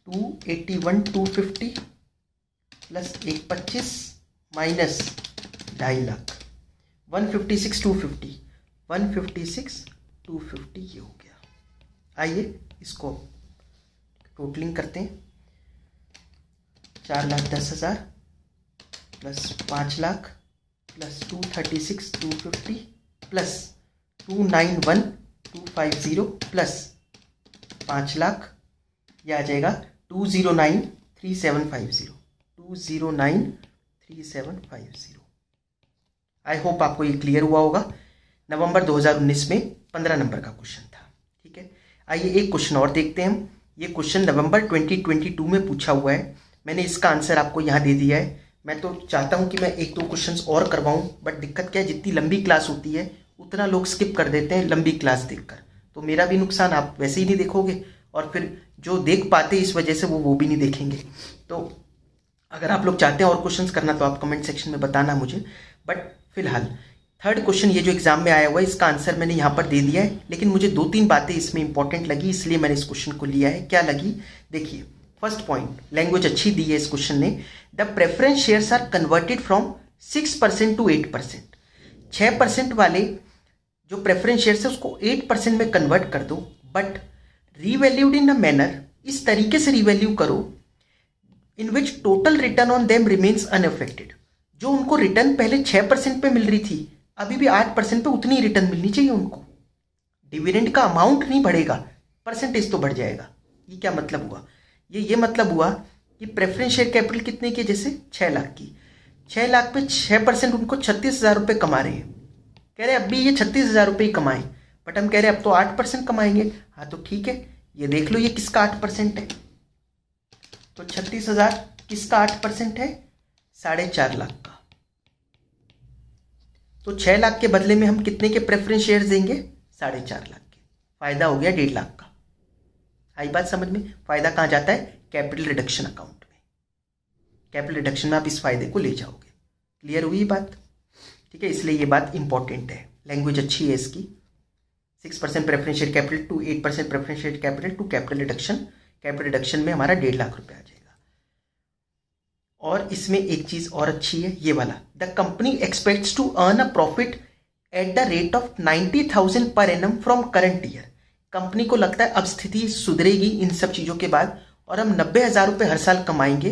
281,250 प्लस 125 माइनस 2.5 लाख 156,250 156,250 ये हो गया। आइए इसको टोटलिंग करते हैं। 4,10,000 plus 5 lakh plus 236,250 plus 291,250 plus 5 lakh, यह आ जाएगा 209,3750 209,3750। आई होप आपको ये क्लियर हुआ होगा। नवंबर 2019 में 15 नंबर का क्वेश्चन था। ठीक है, आइए एक क्वेश्चन और देखते हैं हम। ये क्वेश्चन नवंबर 2022 में पूछा हुआ है। मैंने इसका आंसर आपको यहाँ दे दिया है। मैं तो चाहता हूँ कि मैं 1-2 क्वेश्चंस और करवाऊँ, बट दिक्कत क्या है, जितनी लंबी क्लास होती है उतना लोग स्किप कर देते हैं लंबी क्लास देखकर। तो मेरा भी नुकसान, आप वैसे ही नहीं देखोगे और फिर जो देख पाते इस वजह से वो भी नहीं देखेंगे। तो अगर आप लोग चाहते हैं और क्वेश्चंस करना तो आप कमेंट सेक्शन में बताना मुझे। बट फिलहाल थर्ड क्वेश्चन ये जो एग्जाम में आया हुआ है, इसका आंसर मैंने यहाँ पर दे दिया है, लेकिन मुझे 2-3 बातें इसमें इंपॉर्टेंट लगी, इसलिए मैंने इस क्वेश्चन को लिया है। क्या लगी देखिए। फर्स्ट पॉइंट, लैंग्वेज अच्छी दी है इस क्वेश्चन ने। The preference shares are converted from 6% to 8%। 6% वाले जो प्रेफरेंस शेयर्स है उसको 8% में कन्वर्ट कर दो, but revalued in a manner, इस तरीके से रीवैल्यू करो in which total return on them remains unaffected. जो उनको रिटर्न पहले 6% पे मिल रही थी, अभी भी 8% पे उतनी रिटर्न मिलनी चाहिए उनको। डिविडेंड का अमाउंट नहीं बढ़ेगा, परसेंटेज तो बढ़ जाएगा। ये क्या मतलब हुआ? ये मतलब हुआ कि प्रेफरेंस शेयर कैपिटल कितने की, जैसे 6 लाख की, 6 लाख पे 6% उनको 36,000 रुपये कमा रहे हैं। कह रहे अब भी ये 36,000 रुपये ही कमाएं, बट हम कह रहे अब तो 8% कमाएंगे। हाँ तो ठीक है, ये देख लो ये किसका 8% है। तो 36,000 किसका 8% है? 4.5 लाख का। तो 6 लाख के बदले में हम कितने के प्रेफरेंस शेयर्स देंगे? 4.5 लाख के। फायदा हो गया 1.5 लाख का। आई बात समझ में? फायदा कहाँ जाता है? कैपिटल रिडक्शन अकाउंट में। कैपिटल रिडक्शन में आप इस फायदे को ले जाओगे। क्लियर हुई बात? ठीक है, इसलिए ये बात इंपॉर्टेंट है। लैंग्वेज अच्छी है इसकी। 6% preference share capital to 8% preference share capital to capital reduction. Capital reduction में हमारा 1.5 लाख रुपए आ जाएगा। और इसमें एक चीज और अच्छी है, ये वाला, the company expects to earn a profit at the rate of 90,000 per annum from current year. Company को लगता है अब स्थिति सुधरेगी इन सब चीजों के बाद और हम 90,000 रुपए हर साल कमाएंगे,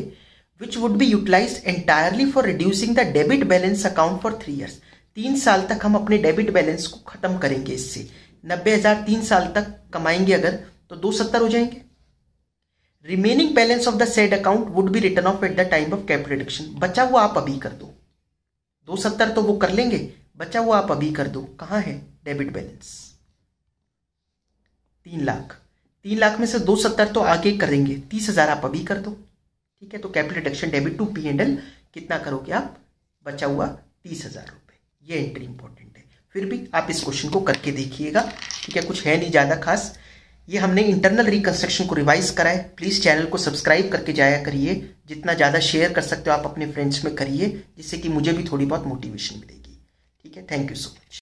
which would be utilised entirely for reducing the debit balance account for 3 years. 3 साल तक हम अपने डेबिट बैलेंस को खत्म करेंगे इससे। 90,000 3 साल तक कमाएंगे अगर, तो 270 हो जाएंगे। Remaining balance of the said account would be return of at the time of capital reduction. बचा हुआ आप अभी कर दो, 270 तो वो कर लेंगे, बचा हुआ आप अभी कर दो। कहाँ है डेबिट बैलेंस? 3 लाख, 3 लाख में से 270 तो आगे करेंगे, 30,000 आप अभी कर दो। ठीक है, तो capital reduction debit to P&L कितना करोगे आप? बचा हुआ 30,000 रुपये। ये एंट्री इंपॉर्टेंट है, फिर भी आप इस क्वेश्चन को करके देखिएगा। ठीक है, कुछ है नहीं ज़्यादा खास। ये हमने इंटरनल रिकंस्ट्रक्शन को रिवाइज करा है। प्लीज़ चैनल को सब्सक्राइब करके जाया करिए, जितना ज़्यादा शेयर कर सकते हो आप अपने फ्रेंड्स में करिए, जिससे कि मुझे भी थोड़ी बहुत मोटिवेशन मिलेगी। ठीक है, थैंक यू सो मच।